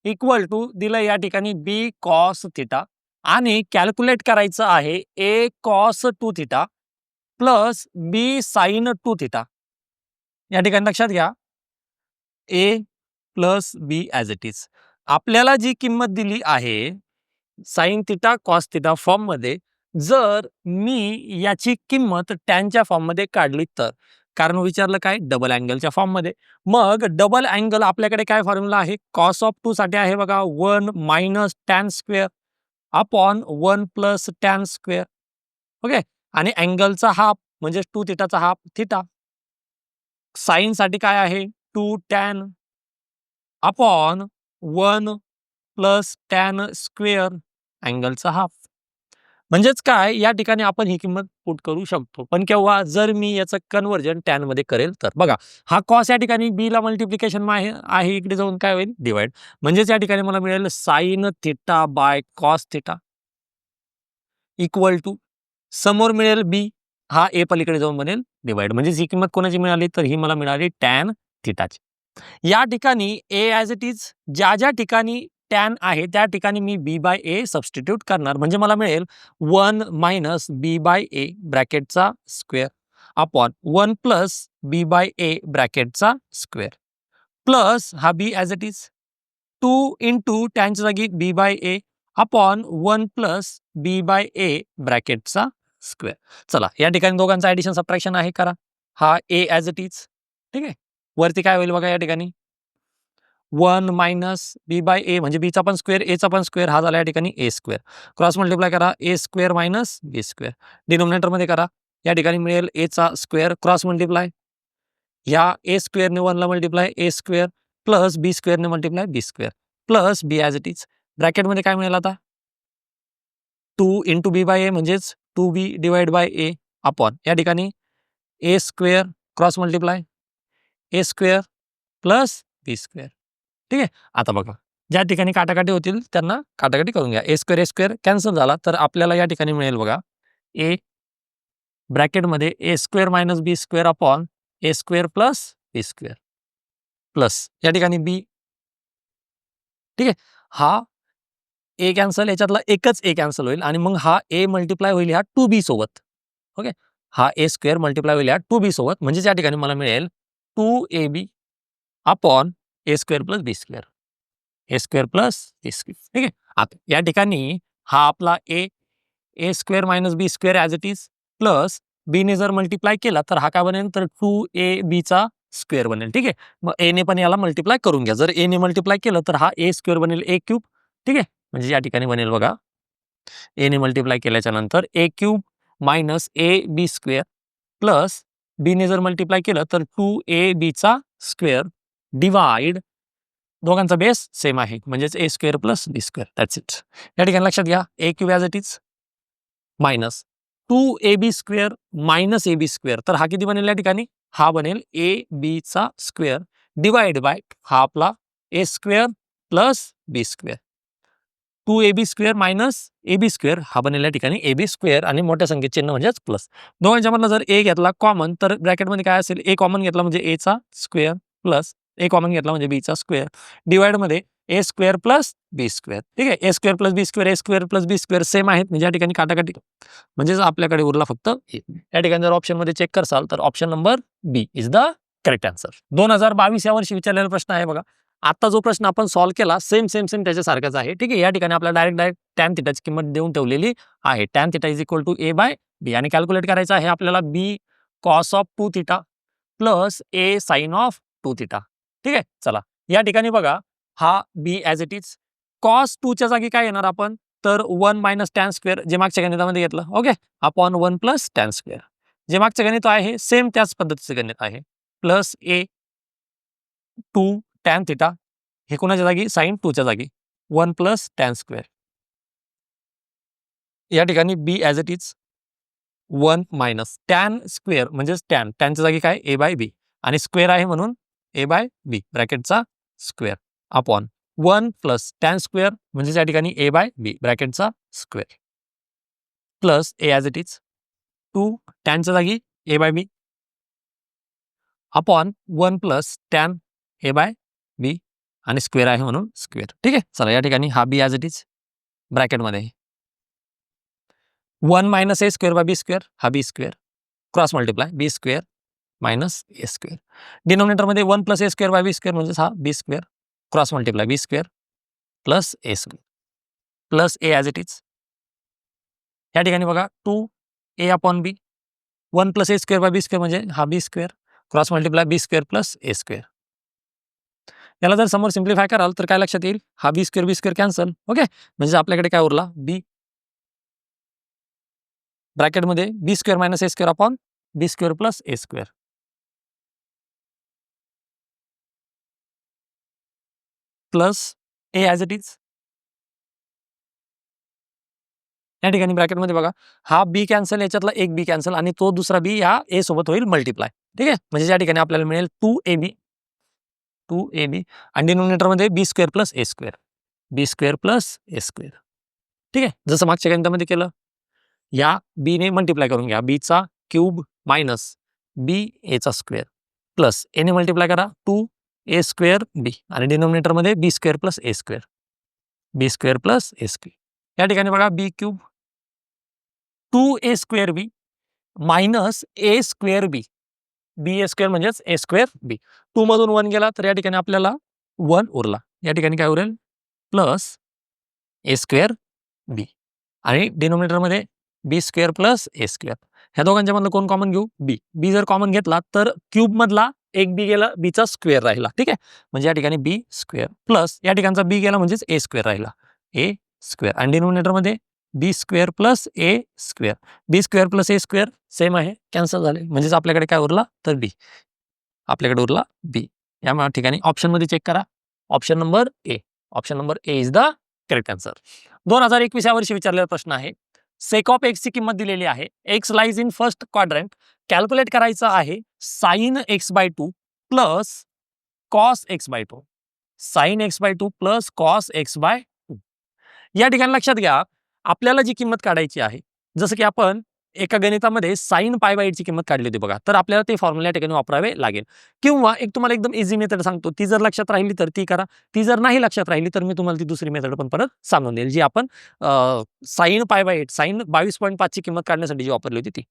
equal to दिलं या ठिकाणी b कॉस थिटा आणि कॅल्क्युलेट करायचं आहे a cos 2 theta plus b sine 2 theta. या ठिकाणी लक्षात घ्या a plus B as it is. आपल्याला जी किंमत दिली आहे sine theta cos theta form मध्ये जर मी याची किंमत टॅनच्या फॉर्म मध्ये काढली तर कारण विचारलं काय डबल अँगलच्या फॉर्म मध्ये. मग डबल अँगल आपल्याकडे काय फॉर्म्युला आहे कॉस ऑफ 2 साठी आहे बघा 1 minus tan square upon 1 plus tan square. Okay. आणि अँगलचा हाफ म्हणजे 2 थिटाचा हाफ थिटा. साइन साठी काय आहे 2 tan upon 1 plus tan square अँगलचा हाफ. म्हणजेच काय या ठिकाणी आपण ही किंमत पुट करू शकतो. पण केव्हा जर मी याचं कन्व्हर्जन टॅन मध्ये करेल तर. बघा हा कॉस या ठिकाणी बी ला मल्टिप्लिकेशन आहे इकडे जाऊन काय होईल डिवाइड. म्हणजेच या ठिकाणी मला मिळेल sine theta by cos theta equal to समोर मिळेल बी हा ए पलीकडे जाऊन बनेल डिवाइड. म्हणजे ही किंमत कोणाची मिळाली तर ही मला मिळाली टॅन थिटाची. या ठिकाणी ए ॲज इट इज ज्या ज्या ठिकाणी टॅन आहे त्या ठिकाणी मी बी बाय ए सबस्टिट्यूट करणार. म्हणजे मला मिळेल 1 minus B by A ब्रॅकेटचा square upon 1 plus B by A ब्रॅकेटचा square plus हा B as it is 2 into टॅनच्या जागी बी by A upon 1 plus B by A ब्रॅकेटचा square. चला या ठिकाणी दोघांचा ॲडिशन सबट्रॅक्शन आहे करा. हा ए ॲज इट इज. ठीक आहे. वरती काय होईल बघा या ठिकाणी 1 मायनस बी बाय ए म्हणजे बीचा पण स्क्वेअर एचा पण स्क्वेअर हा झाला या ठिकाणी ए स्क्वेअर. क्रॉस मल्टिप्लाय करा ए square minus B square. Denominator मध्ये करा या ठिकाणी मिळेल एचा स्क्वेअर क्रॉस मल्टिप्लाय या ए स्क्वेअरने 1 ला मल्टिप्लाय ए स्क्वेअर प्लस बी स्क्वेअरने multiply B square plus B as it is. ब्रॅकेटमध्ये काय मिळेल आता 2 इंटू बी बाय ए म्हणजेच 2b divide by A upon या ठिकाणी ए square cross multiply A square plus B square. ठीक आहे. आता बघा ज्या ठिकाणी काटाकाटी होतील त्यांना काटाकाटी करून घ्या. ए स्क्वेअर कॅन्सल झाला तर आपल्याला या ठिकाणी मिळेल बघा ए ब्रॅकेटमध्ये ए square minus B square upon A square plus B square plus या ठिकाणी बी. ठीक आहे. हा ए कॅन्सल याच्यातला एकच ए कॅन्सल होईल आणि मग हा ए मल्टिप्लाय होईल ह्या 2b सोबत. ओके. हा ए स्क्वेअर मल्टिप्लाय होईल ह्या 2b सोबत म्हणजे या ठिकाणी मला मिळेल 2ab upon A square plus B square A square plus B square. ठीक आहे. आता या ठिकाणी हा आपला A square minus B square as it is plus बीने जर मल्टिप्लाय केला तर हा काय बनेल तर 2ab चा स्क्वेअर बनेल. ठीक आहे. मग एने पण याला मल्टिप्लाय करून घ्या. जर एने मल्टिप्लाय केलं तर हा ए स्क्वेअर बनेल ए क्यूब. ठीक आहे. म्हणजे या ठिकाणी बनेल बघा एने मल्टिप्लाय केल्याच्या नंतर A cube minus A B square plus B ने जर मल्टिप्लाय केलं तर 2ab स्क्वेअर डिवाइड दोघांचा बेस सेम आहे म्हणजेच A square plus B square that's it. या ठिकाणी लक्षात घ्या A cube as it is minus 2ab square minus ab square. तर हा किती बनेल या ठिकाणी? हा बनेल ए बीचा स्क्वेअर डिवाइड बाय हा आपला A square plus B square. 2ab square minus ab square हा बनेल या ठिकाणी ab स्क्वेअर आणि मोठ्या संख्येत चिन्ह म्हणजेच प्लस. दोघांच्या मधला जर ए घेतला कॉमन तर ब्रॅकेटमध्ये काय असेल? ए कॉमन घेतला म्हणजे ए चा स्क्वेअर प्लस ए कॉमन घेतला म्हणजे बी चा स्क्वेअर डिवाइड मध्ये ए स्क्वेअर प्लस बी स्क्वेअर. ठीक आहे, ए square plus B square A square plus B square same आहेत म्हणजे या ठिकाणी काटाकाटी म्हणजेच आपल्याकडे उरला फक्त ए. या ठिकाणी जर ऑप्शन मध्ये चेक करसाल तर option number B is the correct answer. 2022 या वर्षी विचारलेला प्रश्न आहे बघा. आता जो प्रश्न आपण सॉल्व्ह केला सेम त्याच्यासारखाच आहे. ठीक आहे, या ठिकाणी आपल्याला डायरेक्ट टॅन थिटाची किंमत देऊन ठेवलेली आहे. Tan theta is equal to A by B आणि कॅल्क्युलेट करायचं आहे आपल्याला B cos of 2 theta plus A sine of 2 theta. ठीक आहे, चला या ठिकाणी बघा हा B as it is cos 2 च्या जागी काय येणार आपण तर 1 मायनस टॅन स्क्वेअर जे मागच्या गणितामध्ये घेतलं okay upon 1 plus tan square. जे मागचं गणित आहे सेम त्याच पद्धतीचं गणित आहे प्लस ए 2 टॅन थिटा हे कोणाच्या जागी साइन 2 च्या जागी 1 प्लस टॅन स्क्वेअर. या ठिकाणी B as it is 1 minus tan square म्हणजेच टॅनच्या जागी काय ए बाय बी आणि स्क्वेअर आहे म्हणून ए बाय बी ब्रॅकेटचा square upon 1 plus tan square म्हणजे या ठिकाणी ए बाय बी ब्रॅकेटचा square plus A as it is 2 टॅनच्या जागी A by B upon 1 plus tan A by B आणि स्क्वेअर आहे म्हणून स्क्वेअर. ठीक आहे, चला या ठिकाणी हा बी ॲज इट इज ब्रॅकेटमध्ये 1 minus A square by B square हा B square cross multiply B square minus A square. डिनोमिनेटरमध्ये 1 plus A square by B square म्हणजेच हा B square cross multiply B square plus A square plus A as it is. या ठिकाणी बघा 2 A upon B 1 plus A square by B square म्हणजे हा B square cross multiply B square plus A square. याला जर समोर simplify कराल तर काय लक्षात येईल हा बी स्क्वेअर कॅन्सल ओके म्हणजे आपल्याकडे काय उरला बी ब्रॅकेटमध्ये B square minus A square upon B square plus A square plus A as it is. या ठिकाणी ब्रॅकेटमध्ये बघा हा बी कॅन्सल याच्यातला एक बी कॅन्सल आणि तो दुसरा बी या ए सोबत होईल मल्टिप्लाय. ठीक आहे, म्हणजे या ठिकाणी आपल्याला मिळेल 2ab आणि डिनोमिनेटरमध्ये बी square plus A square B square plus A square. ठीक आहे, जसं मागच्या गणितामध्ये केलं या बी ने मल्टिप्लाय करून घ्या बीचा क्यूब मायनस बी एचा स्क्वेअर प्लस ए ने मल्टिप्लाय करा 2 ए स्क्वेअर बी आणि डिनोमिनेटरमध्ये बी square plus A square B square plus A square. या ठिकाणी बघा बी cube 2 A square B minus A square B B A square म्हणजेच ए स्क्वेअर बी 2 मधून 1 गेला तर या ठिकाणी आपल्याला 1 उरला. या ठिकाणी काय उरेल प्लस ए स्क्वेअर बी आणि डिनोमिनेटरमध्ये बी स्क्वेअर प्लस ए स्क्वेअर. ह्या दोघांच्या मधलं कोण कॉमन घेऊ बी. बी जर कॉमन घेतला तर क्यूब मधला एक बी गेला बीचा स्क्वेअर राहिला. ठीक आहे, म्हणजे या ठिकाणी बी स्क्वेअर प्लस या ठिकाणचा बी गेला म्हणजेच ए स्क्वेअर राहिला ए स्क्वेअर आणि डिनोमिनेटरमध्ये बी square plus A square B square plus A square same आहे कॅन्सल झाले म्हणजेच आपल्याकडे काय उरला तर बी आपल्याकडे उरला बी. या ठिकाणी ऑप्शनमध्ये चेक करा option number A is the correct answer. 2021 या वर्षी विचारलेला प्रश्न आहे सेक ऑफ एक्स ची किंमत दिलेली आहे x lies in first quadrant calculate करायचं आहे sine x by 2 plus cos x by 2 sine x by 2 plus cos x by 2. या ठिकाणी लक्षात घ्या आपल्याला जी किंमत काढायची आहे जसं की आपण एका गणितामध्ये साइन पाय बाय 8 ची किंमत काढली होती बघा तर आपल्याला ते फॉर्म्युला या ठिकाणी वापरावे लागेल किंवा एक तुम्हाला एकदम इझी मेथड सांगतो ती जर लक्षात राहिली तर ती करा ती जर नाही लक्षात राहिली तर मी तुम्हाला ती दुसरी मेथड पण परत सांगून देईल जी आपण साइन पाय बाय 8 साइन 22.5 ची किंमत काढण्यासाठी जी वापरली होती ती.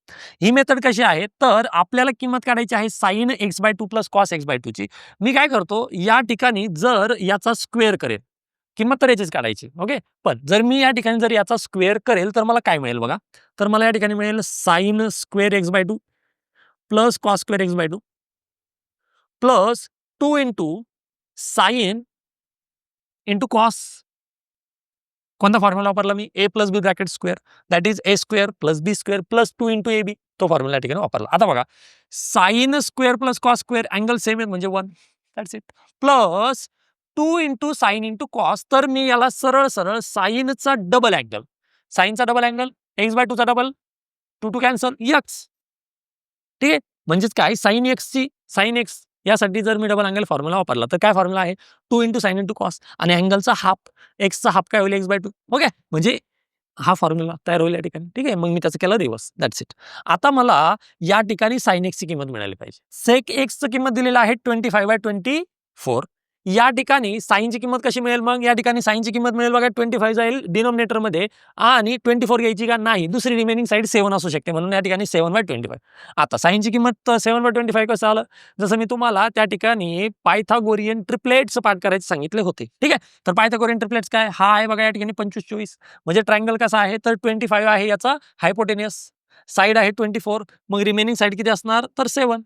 ही मेथड कशी आहे तर आपल्याला किंमत काढायची आहे sine x by 2 plus cos x by 2 ची. मी काय करतो या ठिकाणी जर याचा स्क्वेअर करेल किंमत तर याचीच काढायची ओके पण जर मी या ठिकाणी जर याचा स्क्वेअर करेल तर मला काय मिळेल बघा तर मला या ठिकाणी मिळेल sine square X by 2 plus cos square X by 2 plus 2 into sine into cos कोणता फॉर्म्युला वापरला मी? A plus B bracket square that is A square plus B square plus 2 into A B, तो formula या ठिकाणी वापरला. आता बघा, sine square plus cos square angle same आहे म्हणजे 1, that's it, plus 2 into sine into cos, तर मी याला सरळ सरळ साइनचा डबल अँगल, साइनचा डबल अँगल एक्स बाय 2 चा डबल, 2 कॅन्सल एक्स, ठीक आहे. म्हणजेच काय, साइन एक्सची साइन एक्स यासाठी जर मी डबल अँगल फॉर्म्युला वापरला तर काय फॉर्म्युला आहे? 2 इंटू साइन इंटू कॉस आणि अँगलचा हाफ, एक्सचा हाफ काय होईल? X by 2. ओके, म्हणजे हा फॉर्म्युला तयार होईल या ठिकाणी. ठीक आहे, मग मी त्याचं केलं रिव्हर्स, दॅट्स इट. आता मला या ठिकाणी साइन एक्सची किंमत मिळाली पाहिजे. सेक एक्सची किंमत दिलेली आहे 25/24. या ठिकाणी साइनची किंमत कशी मिळेल? मग या ठिकाणी साइनची किंमत मिळेल बघा, 25 जाईल डिनॉमिनेटरमध्ये आणि 24 घ्यायची का? नाही, दुसरी रिमेनिंग साईड 7 असू शकते, म्हणून या ठिकाणी 7/25. आता साइनची किंमत 7/25 कसं आलं? जसं मी तुम्हाला त्या ठिकाणी पायथागोरियन ट्रिपलेट्स पाठ करायचे सांगितले होते. ठीक आहे, तर पायथागोरियन ट्रिपलेट्स काय? हा आहे बघा या ठिकाणी 25/24, म्हणजे ट्रायंगल कसा आहे? तर 25 आहे याचा हायपोटेनियस, साइड आहे 24, मग रिमेनिंग साइड किती असणार? तर 7.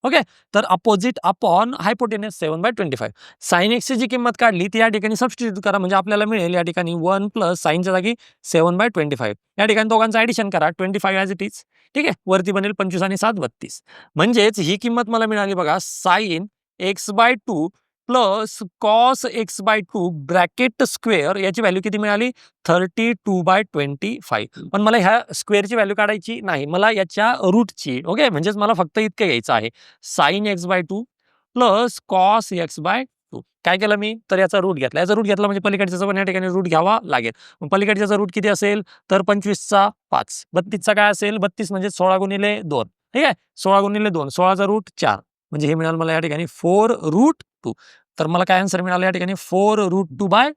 ओके, तर अपोजिट अपॉन हायपोटेनियस 7/25. साइन एक्सची जी किंमत काढली ती या ठिकाणी सबस्टिट्यूट करा, म्हणजे आपल्याला मिळेल या ठिकाणी 1 प्लस साइनच्या जागी 7/25. या ठिकाणी दोघांचं ॲडिशन करा, 25 ॲज इट इज. ठीक आहे, वरती बनेल 25 आणि 7 32. म्हणजेच ही किंमत मला मिळाली बघा, sine x/2 plus cos x/2 bracket square, याची व्हॅल्यू किती मिळाली? 32/25. पण मला ह्या स्क्वेअरची व्हॅल्यू काढायची नाही, मला याच्या रूटची. ओके, म्हणजेच मला फक्त इतकं घ्यायचं आहे, sign x/2 plus cos x/2. काय केलं मी? तर याचा रूट घेतला, याचा रूट घेतला म्हणजे पलीकडच्याचा पण या ठिकाणी रूट घ्यावा लागेल. मग पलीकडच्याचा रूट किती असेल? तर 25चा 5, 32चा काय असेल? 32 म्हणजे 16 गुणिले 2. ठीक आहे, 16 गुणिले 2, 16चा रूट 4, म्हणजे हे मिळालं मला या ठिकाणी 4√2. तर मला काय आन्सर मिळालं या ठिकाणी? 4√2/5.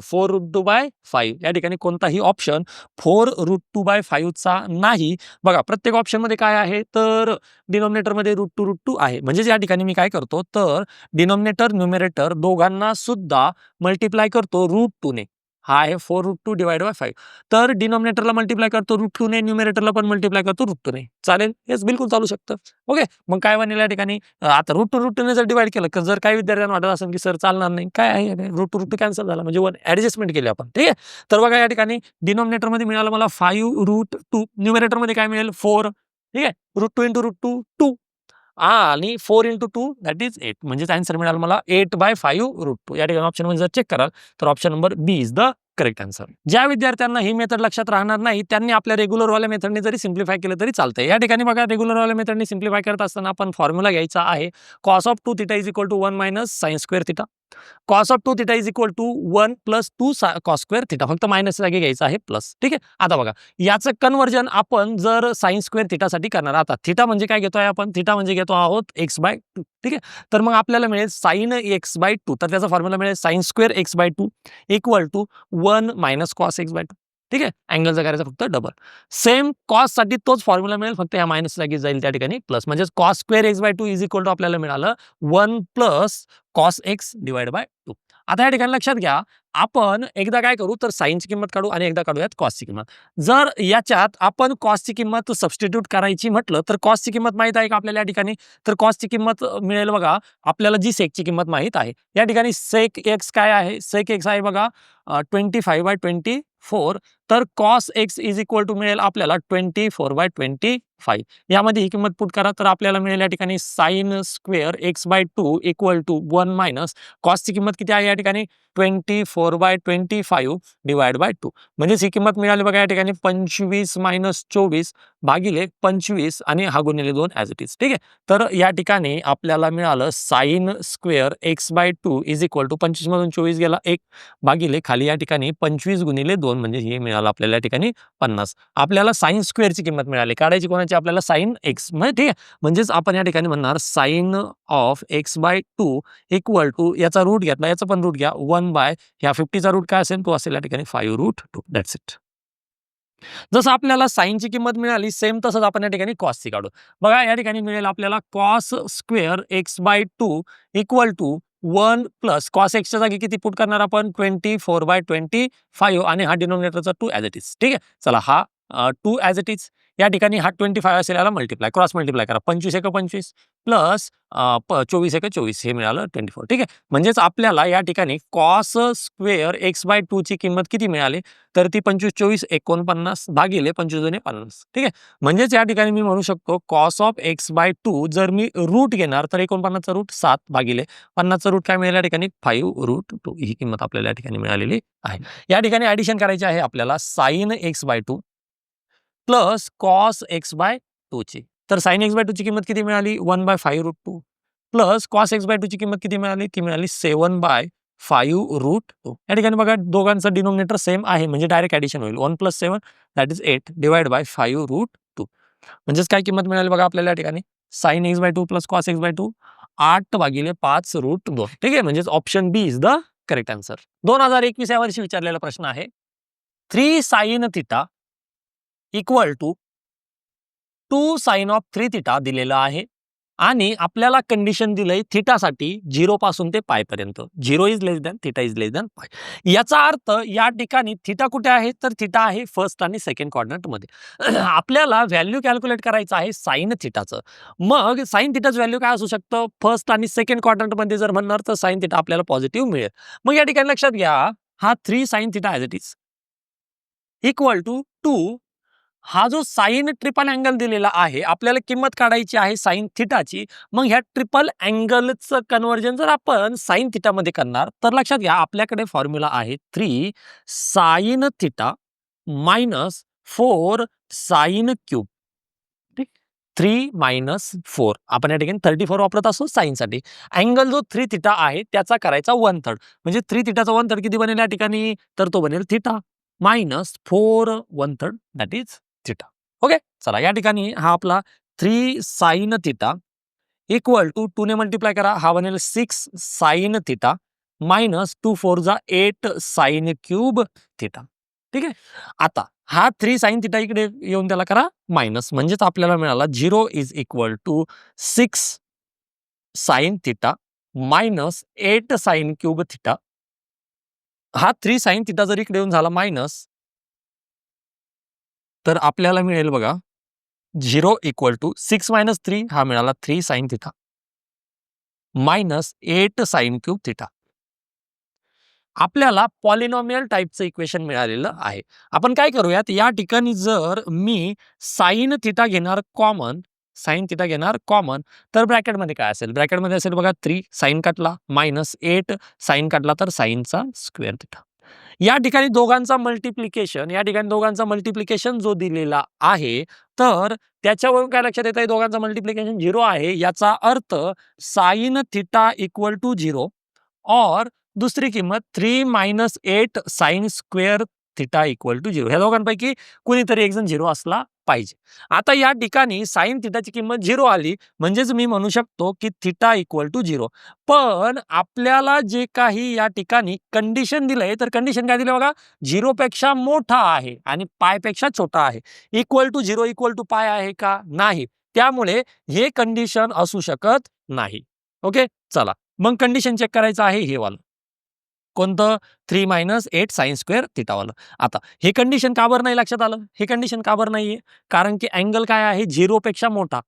4√2/5 या ठिकाणी कोणताही ऑप्शन 4√2/5 चा नाही. बघा, प्रत्येक ऑप्शन मध्ये काय आहे? तर डिनॉमिनेटरमध्ये √2 आहे. म्हणजे या ठिकाणी मी काय करतो, तर डिनॉमिनेटर न्यूमरेटर दोघांना सुद्धा मल्टिप्लाय करतो √2 ने. हा आहे 4√2/5. तर डिनॉमिनेटरला मल्टिप्लाय करतो √2 ने, न्यूमरेटरला पण मल्टिप्लाय करतो √2 ने. चालेल, हेच बिलकुल चालू शकतं. ओके, मग काय बनेल या ठिकाणी? आता √2 ने जर डिवाइड केलं, तर जर काही विद्यार्थ्यांना वाटत असेल की सर चालणार नाही, काय आहे √2 कॅन्सल झाला, म्हणजे 1 ॲडजस्टमेंट केली आपण. ठीक आहे, तर बघा या ठिकाणी डिनॉमिनेटरमध्ये मिळालं मला 5√2, न्यूमरेटरमध्ये काय मिळेल? 4. ठीक आहे, √2 इंटू √2 2 आणि 4 इंटू 2 दॅट इज 8, म्हणजेच आन्सर मिळाला मला 8/5√2. या ठिकाणी ऑप्शन मध्ये जर चेक कराल तर option number B is the correct answer. ज्या विद्यार्थ्यांना ही मेथड लक्षात राहणार नाही त्यांनी आपल्या रेग्युलर वाल्या मेथडने जरी सिम्प्लिफाय केलं तरी चालतंय. या ठिकाणी बघा, रेग्युलर वाल्या मेथडने सिम्प्लिफाय करत असताना आपण फॉर्म्युला घ्यायचा आहे, cos of 2 theta is equal to 1 minus sine square theta. cos of 2 theta is equal to 1 plus 2 cos square theta, फक्त मायनस जागी घ्यायचं आहे प्लस. ठीक आहे, आता बघा याचं कन्वर्जन आपण जर साइन स्क्वेअर थीटासाठी करणार. आता थीटा म्हणजे काय घेतोय आपण? थीटा म्हणजे घेतो आहोत x/2. ठीक आहे, तर मग आपल्याला मिळेल साइन x/2, तर त्याचा फॉर्म्युला मिळेल sine square x/2 equal to 1 minus cos x/2. ठीक आहे, अँगलचा करायचा फक्त डबल. सेम कॉस साठी तोच फॉर्म्युला मिळेल, फक्त या मायनस जागी जाईल त्या ठिकाणी प्लस, म्हणजे cos square x/2 is equal to आपल्याला मिळालं 1 plus cos x divide by 2. आता या ठिकाणी लक्षात घ्या, आपण एकदा काय करू, तर साइनची किंमत काढू आणि एकदा काढूयात कॉसची किंमत. जर याच्यात आपण कॉसची किंमत सबस्टिट्यूट करायची म्हटलं तर कॉसची किंमत माहित आहे का आपल्याला? या ठिकाणी तर कॉसची किंमत मिळेल बघा आपल्याला, जी सेकची किंमत माहित आहे. या ठिकाणी सेक एक्स काय आहे? सेक एक्स आहे बघा 25/24. तर cos x is equal to मिळेल आपल्याला 24/25. यामध्ये ही किंमत पुट करा, तर आपल्याला मिळेल या ठिकाणी sine square x/2 equal to 1 minus कॉसची किंमत किती आहे या ठिकाणी? 24/25 डिवाइड बाय 2. म्हणजेच ही किंमत मिळाली बघा या ठिकाणी 25 मायनस 24 भागिले 25 आणि हा गुणिले 2 ॲज इट इज. ठीक आहे, तर या ठिकाणी आपल्याला मिळालं sine square x/2 is equal to 25 मधून 24 गेला 1 भागिले खाली या ठिकाणी 25 गुणिले 2, म्हणजे हे मिळालं आपल्याला या ठिकाणी 50. आपल्याला साइन स्क्वेअरची किंमत मिळाली, काढायची कोणाची? आपल्याला साइन एक्स. म्हणजे ठीक आहे, म्हणजेच आपण या ठिकाणी म्हणणार sine of x/2 equal to, याचा रूट घेतला, याचा पण रूट घ्या, 1 बाय ह्या 50चा रूट काय असेल? तो असेल या ठिकाणी 5√2. That's it. जसं आपल्याला साइनची किंमत मिळाली सेम तसंच आपण या ठिकाणी कॉसची काढू. बघा या ठिकाणी मिळेल आपल्याला cos square x/2 equal to 1 plus cos एक्सच्या जागी किती पुट करणार आपण? 24/25 आणि हा डिनॉमिनेटरचा 2 ॲज इट इज. ठीक आहे, चला हा 2 ॲज इट इज. या ठिकाणी हा 25 असेल, याला मल्टिप्लाय क्रॉस मल्टिप्लाय करा. 25 एका 25 प्लस 24 एका 24 हे मिळालं 24. ठीक आहे. म्हणजेच आपल्याला या ठिकाणी कॉस स्क्वेअर x/2 ची किंमत किती मिळाली? तर ती 25 24 49 भागिले 25 दुणे 50. ठीक आहे. म्हणजेच या ठिकाणी मी म्हणू शकतो कॉस ऑफ x/2 जर मी रूट घेणार तर 49 चा रूट 7 भागिले 50 चा रूट काय मिळेल या ठिकाणी 5√2 ही किंमत आपल्याला या ठिकाणी मिळालेली आहे. या ठिकाणी ॲडिशन करायचे आहे आपल्याला sign x/2 plus cos x/2 ची. तर साइन x/2 ची किंमत किती मिळाली? 1/5√2 प्लस कॉस x/2 ची किंमत किती मिळाली? ती मिळाली 7/5√2. या ठिकाणी बघा दोघांचा डिनोमिनेटर सेम आहे म्हणजे डायरेक्ट ॲडिशन होईल. 1 + 7 दॅट इज 8 डिवाइड बाय 5√2. म्हणजेच काय किंमत मिळाली बघा आपल्याला या ठिकाणी sign x/2 plus cos x/2 8/5√2. ठीक आहे. म्हणजेच option B is the correct answer. 2021 या वर्षी विचारलेला प्रश्न आहे 3 sine theta equal to 2 sine of 3 theta दिलेलं आहे आणि आपल्याला कंडिशन दिलंय थिटासाठी 0 पासून ते पाय पर्यंत. 0 is less than theta is less than पाय. याचा अर्थ या ठिकाणी थिटा कुठे आहे? तर थिटा आहे फर्स्ट आणि सेकंड क्वाड्रंट मध्ये. आपल्याला व्हॅल्यू कॅल्क्युलेट करायचं आहे साइन थिटाचं. मग साइन थिटाचं व्हॅल्यू काय असू शकतं? फर्स्ट आणि सेकंड क्वाड्रंट मध्ये जर म्हणणार तर साइन थिटा आपल्याला पॉझिटिव्ह मिळेल. मग या ठिकाणी लक्षात घ्या हा 3 sine theta as it is equal to 2 हा जो साइन ट्रिपल अँगल दिलेला आहे आपल्याला किंमत काढायची आहे साइन थिटाची. मग ह्या ट्रिपल अँगलचं कन्व्हर्जन जर आपण साइन थिटामध्ये करणार तर लक्षात घ्या आपल्याकडे फॉर्म्युला आहे 3 sine theta minus 4 sine cube. ठीक. 3 मायनस 4 आपण या ठिकाणी 34 वापरत असतो साइनसाठी. अँगल जो 3 थिटा आहे त्याचा करायचा 1/3 म्हणजे 3 थिटाचा 1/3 किती बनेल या ठिकाणी? तर तो बनेल theta minus 4 1/3 that is theta. Okay. चला या ठिकाणी हा आपला 3 साइन थिटा इक्वल टू 2 ने मल्टिप्लाय करा हा बनेल 6 साइन थिटा मायनस 2 4 जा 8 साइन क्यूब थिटा. ठीक आहे. आता हा 3 साइन थिटा इकडे येऊन त्याला करा मायनस म्हणजेच आपल्याला मिळाला 0 is equal to 6 sine theta minus 8 sine cube theta. हा 3 साइन थिटा जर इकडे येऊन झाला मायनस तर आपल्याला मिळेल बघा 0 इक्वल टू 6 मायनस 3 हा मिळाला 3 sine theta minus 8 sine cube theta. आपल्याला पॉलिनॉमियल टाइपचं इक्वेशन मिळालेलं आहे. आपण काय करूयात या ठिकाणी जर मी साइन थिटा घेणार कॉमन तर ब्रॅकेटमध्ये काय असेल? ब्रॅकेटमध्ये असेल बघा 3 साइन काटला मायनस 8 साइन काटला तर साइनचा स्क्वेअर थिटा. या ठिकाणी दोघांचा मल्टिप्लिकेशन जो दिलेला आहे तर त्याच्यावरून काय लक्षात येत आहे दोघांचा मल्टिप्लिकेशन 0 आहे. याचा अर्थ साइन थिटा इक्वल टू 0 और दुसरी किंमत 3 minus 8 sine square theta equal to 0. ह्या दोघांपैकी कुणीतरी एक जण 0 असला पाहिजे. आता या ठिकाणी साइन थिटाची किंमत 0 आली म्हणजेच मी म्हणू शकतो की थिटा इक्वल टू 0. पण आपल्याला जे काही या ठिकाणी कंडिशन दिलंय तर कंडिशन काय दिलं बघा 0 पेक्षा मोठा आहे आणि पाय पेक्षा छोटा आहे. इक्वल टू 0 इक्वल टू पाय आहे का? नाही. त्यामुळे हे कंडिशन असू शकत नाही. ओके. चला मग कंडिशन चेक करायचं आहे हे वाला कोणतं 3 मायनस 8 साइन स्क्वेअर थिटा वाला. आता हे कंडिशन का बरं नाही लक्षात आलं? हे कंडिशन का बरं नाहीये? कारण की अँगल काय आहे 0 पेक्षा मोठा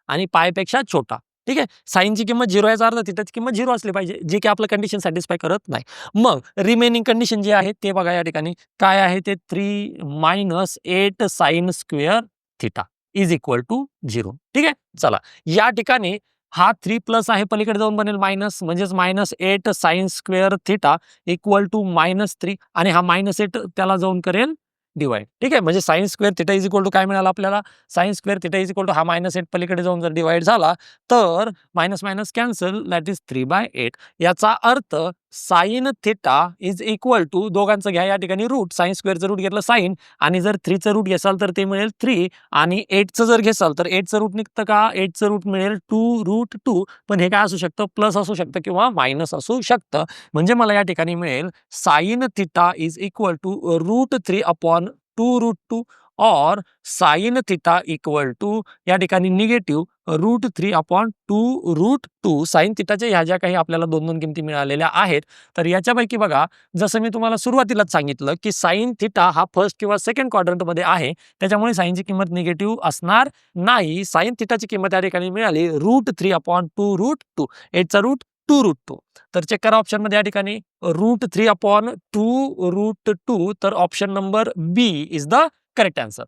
आणि पाय पेक्षा छोटा. ठीक आहे. साइनची किंमत 0 याचा अर्थ थिटाची किंमत 0 असली पाहिजे जे की आपलं कंडिशन सॅटिस्फाय करत नाही. मग रिमेनिंग कंडिशन जे आहे ते बघा या ठिकाणी काय आहे ते 3 minus 8 sine square theta is equal to 0. ठीक आहे. चला या ठिकाणी हा 3 प्लस आहे पलीकडे जाऊन बनेल मायनस म्हणजेच minus 8 sine square theta equal to -3 आणि हा -8 त्याला जाऊन करेल डिवाइड. ठीक आहे. म्हणजे sine square theta is equal to काय मिळालं आपल्याला sine square theta is equal to हा -8 पलीकडे जाऊन जर डिवाइड झाला तर minus minus cancel that is 3/8. याचा अर्थ sine theta is equal to दोघांचं घ्या या ठिकाणी रूट साइन स्क्वेअरचं रूट घेतलं साइन आणि जर 3चं रूट घेसाल तर ते मिळेल 3 आणि 8चं जर घेसाल तर 8चं रूट निघतं का 8चं रूट मिळेल 2√2. पण हे काय असू शकतं प्लस असू शकतं किंवा मायनस असू शकतं. म्हणजे मला या ठिकाणी मिळेल sine theta is equal to √3 upon 2√2 और साइन थिटा इक्वल टू या ठिकाणी निगेटिव्ह √3/2√2 साइन थिटाच्या ह्या ज्या काही आपल्याला दोन दोन किमती मिळालेल्या आहेत, तर याच्यापैकी बघा, जसं मी तुम्हाला सुरुवातीलाच सांगितलं की साइन थिटा हा फर्स्ट किंवा सेकंड क्वाड्रंटमध्ये आहे, त्याच्यामुळे साइनची किंमत निगेटिव्ह असणार नाही. साइन थिटाची किंमत या ठिकाणी मिळाली √3/2√2, 8चा रूट 2√2. तर चेक करा ऑप्शनमध्ये या ठिकाणी √3/2√2, तर option number B is the correct answer.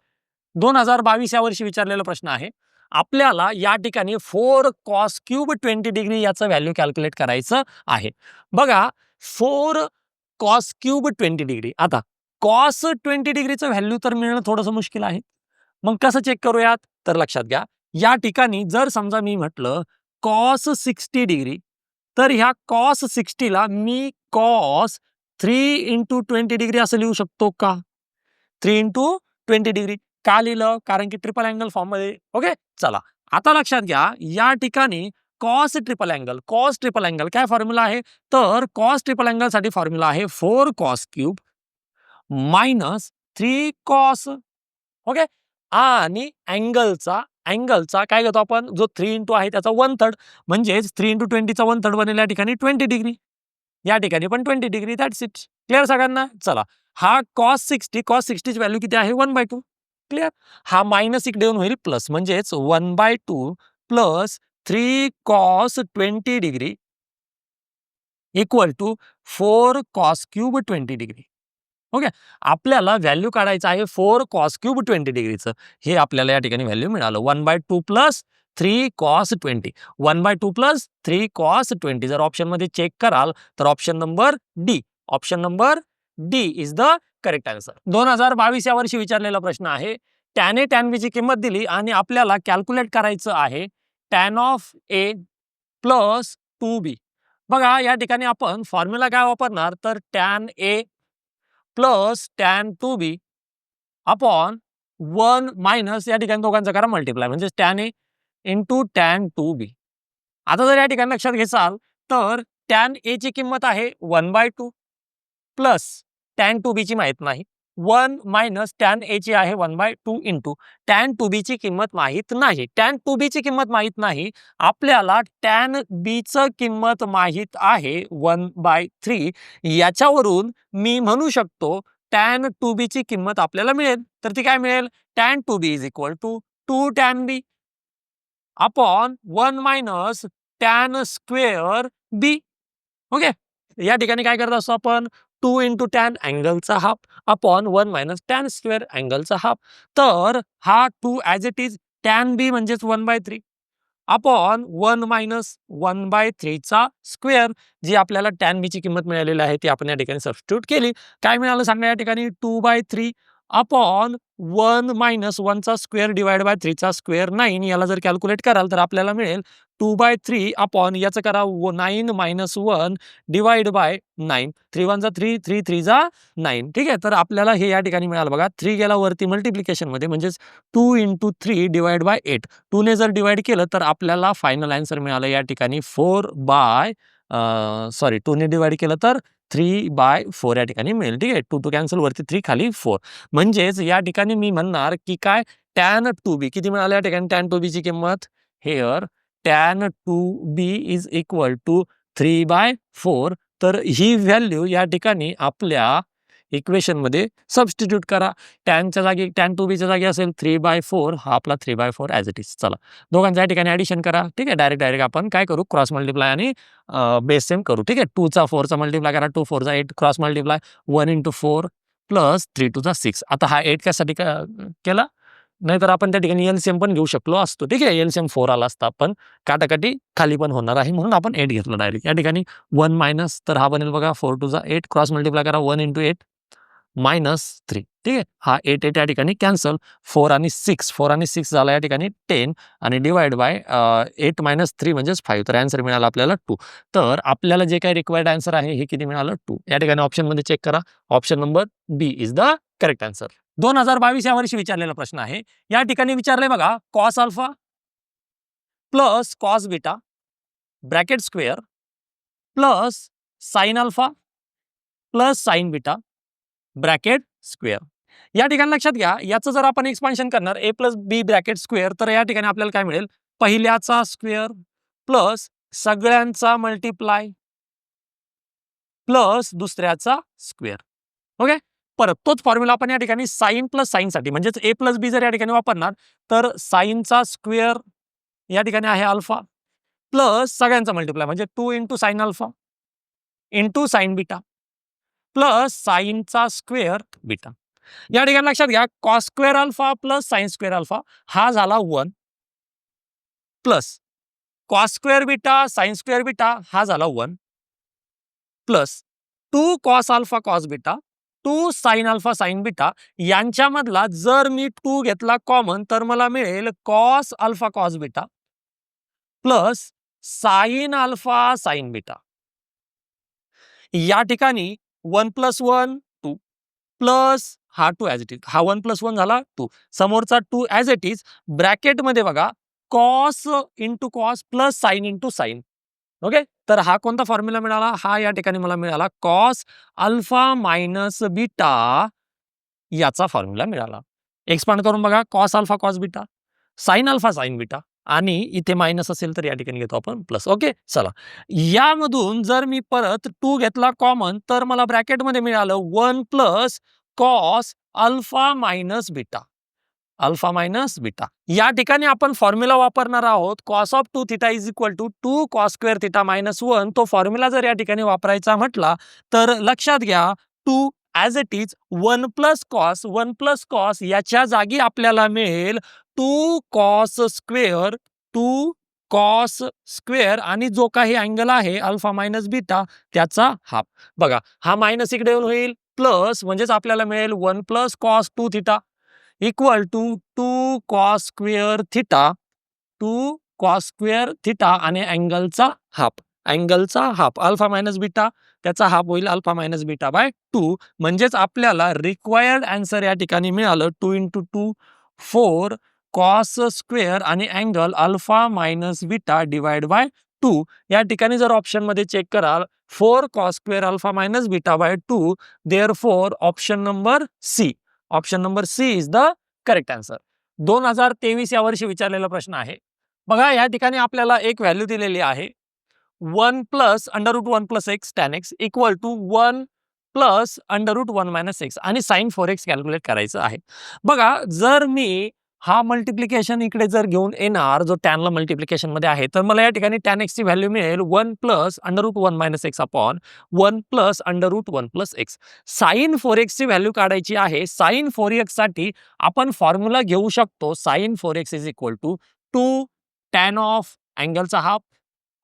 2022 या वर्षी विचारलेला प्रश्न आहे. आपल्याला या ठिकाणी 4 cos क्यूब 20 डिग्री याचं व्हॅल्यू कॅल्क्युलेट करायचं आहे. बघा, 4 cos क्यूब 20 डिग्री. आता cos 20 डिग्रीचं व्हॅल्यू तर मिळणं थोडंसं मुश्किल आहे. मग कसं चेक करूयात? तर लक्षात घ्या, या ठिकाणी जर समजा मी म्हटलं cos 60 डिग्री, तर ह्या cos 60 ला मी cos 3 × 20 डिग्री असं लिहू शकतो का? 3 × 20 डिग्री का लिहिलं? कारण की ट्रिपल अँगल फॉर्म मध्ये. ओके, चला आता लक्षात घ्या, या ठिकाणी कॉस ट्रिपल अँगल काय फॉर्म्युला आहे? तर कॉस ट्रिपल अँगल साठी फॉर्म्युला आहे 4 cos cube minus 3 cos. Okay, आणि अँगलचा काय घेतो आपण? जो 3 × आहे त्याचा 1/3, म्हणजे 3 × 20 चा 1/3 बनेल या ठिकाणी 20 डिग्री. या ठिकाणी पण 20 डिग्री. That's it. क्लिअर सगळ्यांना? चला, हा cos 60 ची व्हॅल्यू किती आहे? 1/2. क्लिअर. हा मायनस इकडे येऊन होईल प्लस, म्हणजेच 1/2 plus 3 cos 20 degree equal to 4 cos cube 20 degree. Okay, आपल्याला व्हॅल्यू काढायचं आहे 4 cos क्यूब 20 डिग्रीचं. हे आपल्याला या ठिकाणी व्हॅल्यू मिळालं 1/2 प्लस 3 cos 20. 1/2 प्लस 3 cos 20 जर ऑप्शन मध्ये चेक कराल तर option number D is the correct answer. 2022 या वर्षी विचारलेला प्रश्न आहे. tan A tan B ची किंमत दिली आणि आपल्याला कॅल्क्युलेट करायचं आहे tan of A plus 2B. बघा, या ठिकाणी आपण फॉर्म्युला काय वापरणार? तर tan A plus tan 2B upon 1 minus या ठिकाणी दोघांचा करा मल्टिप्लाय, म्हणजे tan A into tan 2B. आता जर या ठिकाणी लक्षात घेसाल तर tan A ची किंमत आहे 1/2 प्लस tan 2B ची माहित नाही. 1 मायनस tan A ची आहे 1/2 इंटू tan 2B ची किंमत माहित नाही. tan 2B ची किंमत माहित नाही, आपल्याला tan B चं किंमत माहित आहे 1/3. याच्यावरून मी म्हणू शकतो tan 2B ची किंमत आपल्याला मिळेल. तर ती काय मिळेल? tan 2B is equal to 2 tan B upon 1 minus tan square B. Okay, या ठिकाणी काय करत असतो आपण? 2 × tan अँगलचा half upon 1 minus tan square अँगलचा हाफ. तर हा 2 as it is tan B म्हणजेच 1/3 अपॉन 1 मायनस 1/3 चा स्क्वेअर, जी आपल्याला tan B ची किंमत मिळालेली आहे ती आपण या ठिकाणी सबस्टिट्यूट केली. काय मिळालं सांगा? या ठिकाणी 2/3 अपॉन 1 मायनस 1 चा स्क्वेअर डिवाइड बाय 3 चा स्क्वेअर 9. याला जर कॅल्क्युलेट कराल तर आपल्याला मिळेल 2/3 अपॉन याचं करा 9 मायनस 1 डिवाइड बाय 9. 3 1 जा 3, 3 3 जा 9. ठीक आहे, तर आपल्याला हे या ठिकाणी मिळालं बघा. 3 गेला वरती मल्टिप्लिकेशन मध्ये, म्हणजेच 2 × 3 डिवाइड बाय 8. 2 ने जर डिवाइड केलं तर आपल्याला फायनल आन्सर मिळालं या ठिकाणी 2 ने डिवाइड केलं तर 3/4 या ठिकाणी मिळेल. ठीक आहे, 2 कॅन्सल, वरती 3 खाली 4. म्हणजेच या ठिकाणी मी म्हणणार की काय, tan 2B किती मिळालं या ठिकाणी? tan 2B ची किंमत here tan 2B is equal to 3/4. तर ही व्हॅल्यू या ठिकाणी आपल्या इक्वेशन मध्ये सबस्टिट्यूट करा. tan 2B च्या जागी असेल 3/4, हा आपला 3/4 ॲज इट इज. चला, दोघांच्या या ठिकाणी ॲडिशन करा. ठीक आहे, डायरेक्ट आपण काय करू? क्रॉस मल्टिप्लाय आणि बेस सेम करू. ठीक आहे, 2 चा 4 चा मल्टिप्लाय करा. 2 4 जा 8, क्रॉस मल्टिप्लाय 1 × 4 प्लस 3 2 जा 6. आता हा 8 कशासाठी केला? नाहीतर आपण त्या ठिकाणी एलसीएम पण घेऊ शकलो असतो. ठीक आहे, एलसीएम 4 आला असता, पण काटाकाटी खाली पण होणार आहे म्हणून आपण 8 घेतलं डायरेक्ट. या ठिकाणी 1 मायनस, तर हा बनेल बघा 4 2 जा 8, क्रॉस मल्टिप्लाय करा 1 × 8 मायनस 3. ठीक आहे, हा 8 8 या ठिकाणी कॅन्सल. 4 आणि 6 झाला या ठिकाणी 10 आणि डिवाइड बाय 8 मायनस 3 म्हणजेच 5. तर आन्सर मिळाला आपल्याला 2. तर आपल्याला जे काही रिक्वायर्ड आन्सर आहे हे किती मिळालं? 2. या ठिकाणी ऑप्शन मध्ये चेक करा. Option number B is the correct answer. 2022 या वर्षी विचारलेला प्रश्न आहे. या ठिकाणी विचारलंय बघा, cos alpha plus cos beta bracket square plus sine alpha plus sign beta bracket square. या ठिकाणी लक्षात घ्या, याचं जर आपण एक्सपान्शन करणार a plus B bracket square, तर या ठिकाणी आपल्याला काय मिळेल, पहिल्याचा स्क्वेअर प्लस सगळ्यांचा मल्टिप्लाय प्लस दुसऱ्याचा स्क्वेअर. ओके. परत तोच फॉर्म्युला आपण या ठिकाणी साइन प्लस साइन साठी म्हणजेच a प्लस बी जर या ठिकाणी वापरणार, तर साइनचा स्क्वेअर या ठिकाणी आहे अल्फा प्लस सगळ्यांचा मल्टिप्लाय म्हणजे 2 into sine alpha into sine beta plus साइनचा स्क्वेअर बीटा. या ठिकाणी लक्षात घ्या, cos square alpha plus sine square alpha हा झाला 1 plus cos square beta sine square beta हा झाला 1 plus 2 cos alpha cos beta 2 sine alpha sine beta यांच्यामधला जर मी 2 घेतला कॉमन, तर मला मिळेल cos alpha cos beta plus sine alpha sine beta. या ठिकाणी 1 प्लस 1 2 प्लस हा 2 ॲज इट इज, हा 1 प्लस 1 झाला 2, समोरचा 2 ॲज इट इज, ब्रॅकेटमध्ये बघा cos into cos plus sign into sign. Okay. तर हा कोणता फॉर्म्युला मिळाला, हा या ठिकाणी मला मिळाला कॉस अल्फा मायनस बीटा याचा फॉर्म्युला मिळाला. एक्सपांड करून बघा, cos alpha cos beta sine alpha sine beta आणि इथे मायनस असेल तर या ठिकाणी घेतो आपण प्लस. ओके. चला, यामधून जर मी परत 2 घेतला कॉमन, तर मला ब्रॅकेटमध्ये मिळालं 1 plus cos alpha minus beta alpha minus beta. या ठिकाणी आपण फॉर्म्युला वापरणार आहोत cos of 2 theta is equal to 2 cos square theta minus 1. तो फॉर्म्युला जर या ठिकाणी वापरायचा म्हटला, तर लक्षात घ्या 2 as it is 1 plus cos याच्या जागी आपल्याला मिळेल 2 कॉस स्क्वेअर 2 कॉस स्क्वेअर आणि जो काही अँगल आहे अल्फा मायनस बीटा त्याचा हाफ. बघा, हा मायनस इकडे होईल प्लस, म्हणजेच आपल्याला मिळेल 1 plus cos 2 theta equal to 2 cos square theta 2 cos square theta आणि अँगलचा हाफ अल्फा मायनस बीटा त्याचा हाफ होईल अल्फा मायनस बीटा बाय 2. म्हणजेच आपल्याला रिक्वायर्ड आन्सर या ठिकाणी मिळालं 2 इंटू 2 4 कॉस स्क्वेअर आणि angle alpha minus beta divide by 2. या ठिकाणी जर ऑप्शन मध्ये चेक कराल 4 cos square alpha minus beta by 2, therefore option number C is the correct answer. 2023 या वर्षी विचारलेला प्रश्न आहे. बघा, या ठिकाणी आपल्याला एक व्हॅल्यू दिलेली आहे 1 plus under root 1 plus x tan x equal to 1 plus under root 1 minus x आणि साइन 4x कॅल्क्युलेट करायचं आहे. बघा, जर मी हा मल्टिप्लिकेशन इकडे जर घेऊन येणार, जो टॅनला मल्टिप्लिकेशन मध्ये आहे, तर मला या ठिकाणी टॅन एक्स ची व्हॅल्यू मिळेल 1 plus under root 1 minus x upon 1 plus under root 1 plus x. Sine 4x ची व्हॅल्यू काढायची आहे. साइन 4x साठी आपण फॉर्म्युला घेऊ शकतो. Sine 4x is equal to 2 tan of अँगलचा half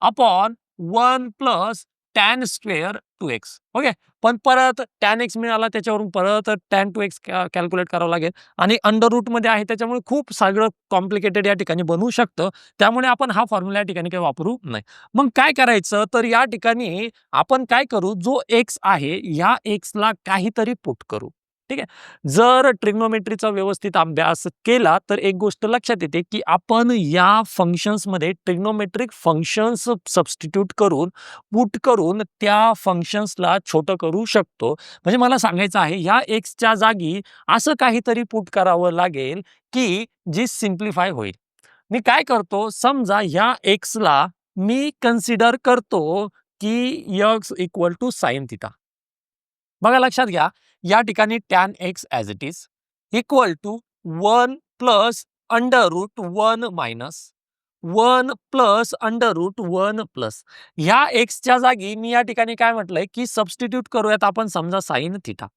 upon 1 plus tan square 2x. Okay. पण परत टॅन एक्स मिळाला, त्याच्यावरून परत टॅन 2x कॅल्क्युलेट करावं लागेल आणि अंडर रूट मध्ये आहे, त्याच्यामुळे खूप सगळं कॉम्प्लिकेटेड या ठिकाणी बनवू शकतं. त्यामुळे आपण हा फॉर्म्युला या ठिकाणी काही वापरू नाही. मग काय करायचं, तर या ठिकाणी आपण काय करू, जो एक्स आहे या एक्सला काहीतरी पुट करू. ठीक आहे. जर ट्रिग्नोमेट्रीचा व्यवस्थित अभ्यास केला, तर एक गोष्ट लक्षात येते की आपण या फंक्शन्समध्ये ट्रिग्नोमेट्रिक फंक्शन्स सबस्टिट्यूट करून पुट करून त्या फंक्शन्सला छोटं करू शकतो. म्हणजे मला सांगायचं आहे, ह्या एक्सच्या जागी असं काहीतरी पुट करावं लागेल की जी सिम्प्लिफाय होईल. मी काय करतो, समजा ह्या एक्सला मी कन्सिडर करतो की x equal to sine theta. बघा, लक्षात घ्या, या ठिकाणी tan x as it is equal to 1 plus under root 1 minus 1 plus under root 1 plus. ह्या एक्सच्या जागी मी या ठिकाणी काय म्हटलंय की सबस्टिट्यूट करूयात आपण, समजा साइन थिटा.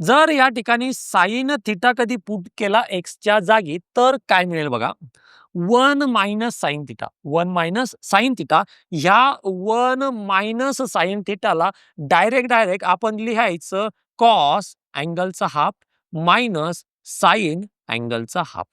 जर या ठिकाणी साइन थिटा कधी पुट केला एक्सच्या जागी, तर काय मिळेल बघा, 1 minus sine theta 1 minus sine theta. ह्या 1 मायनस साइन थिटाला डायरेक्ट आपण लिहायचं कॉस अँगलचा हाफ मायनस साइन अँगलचा हाफ.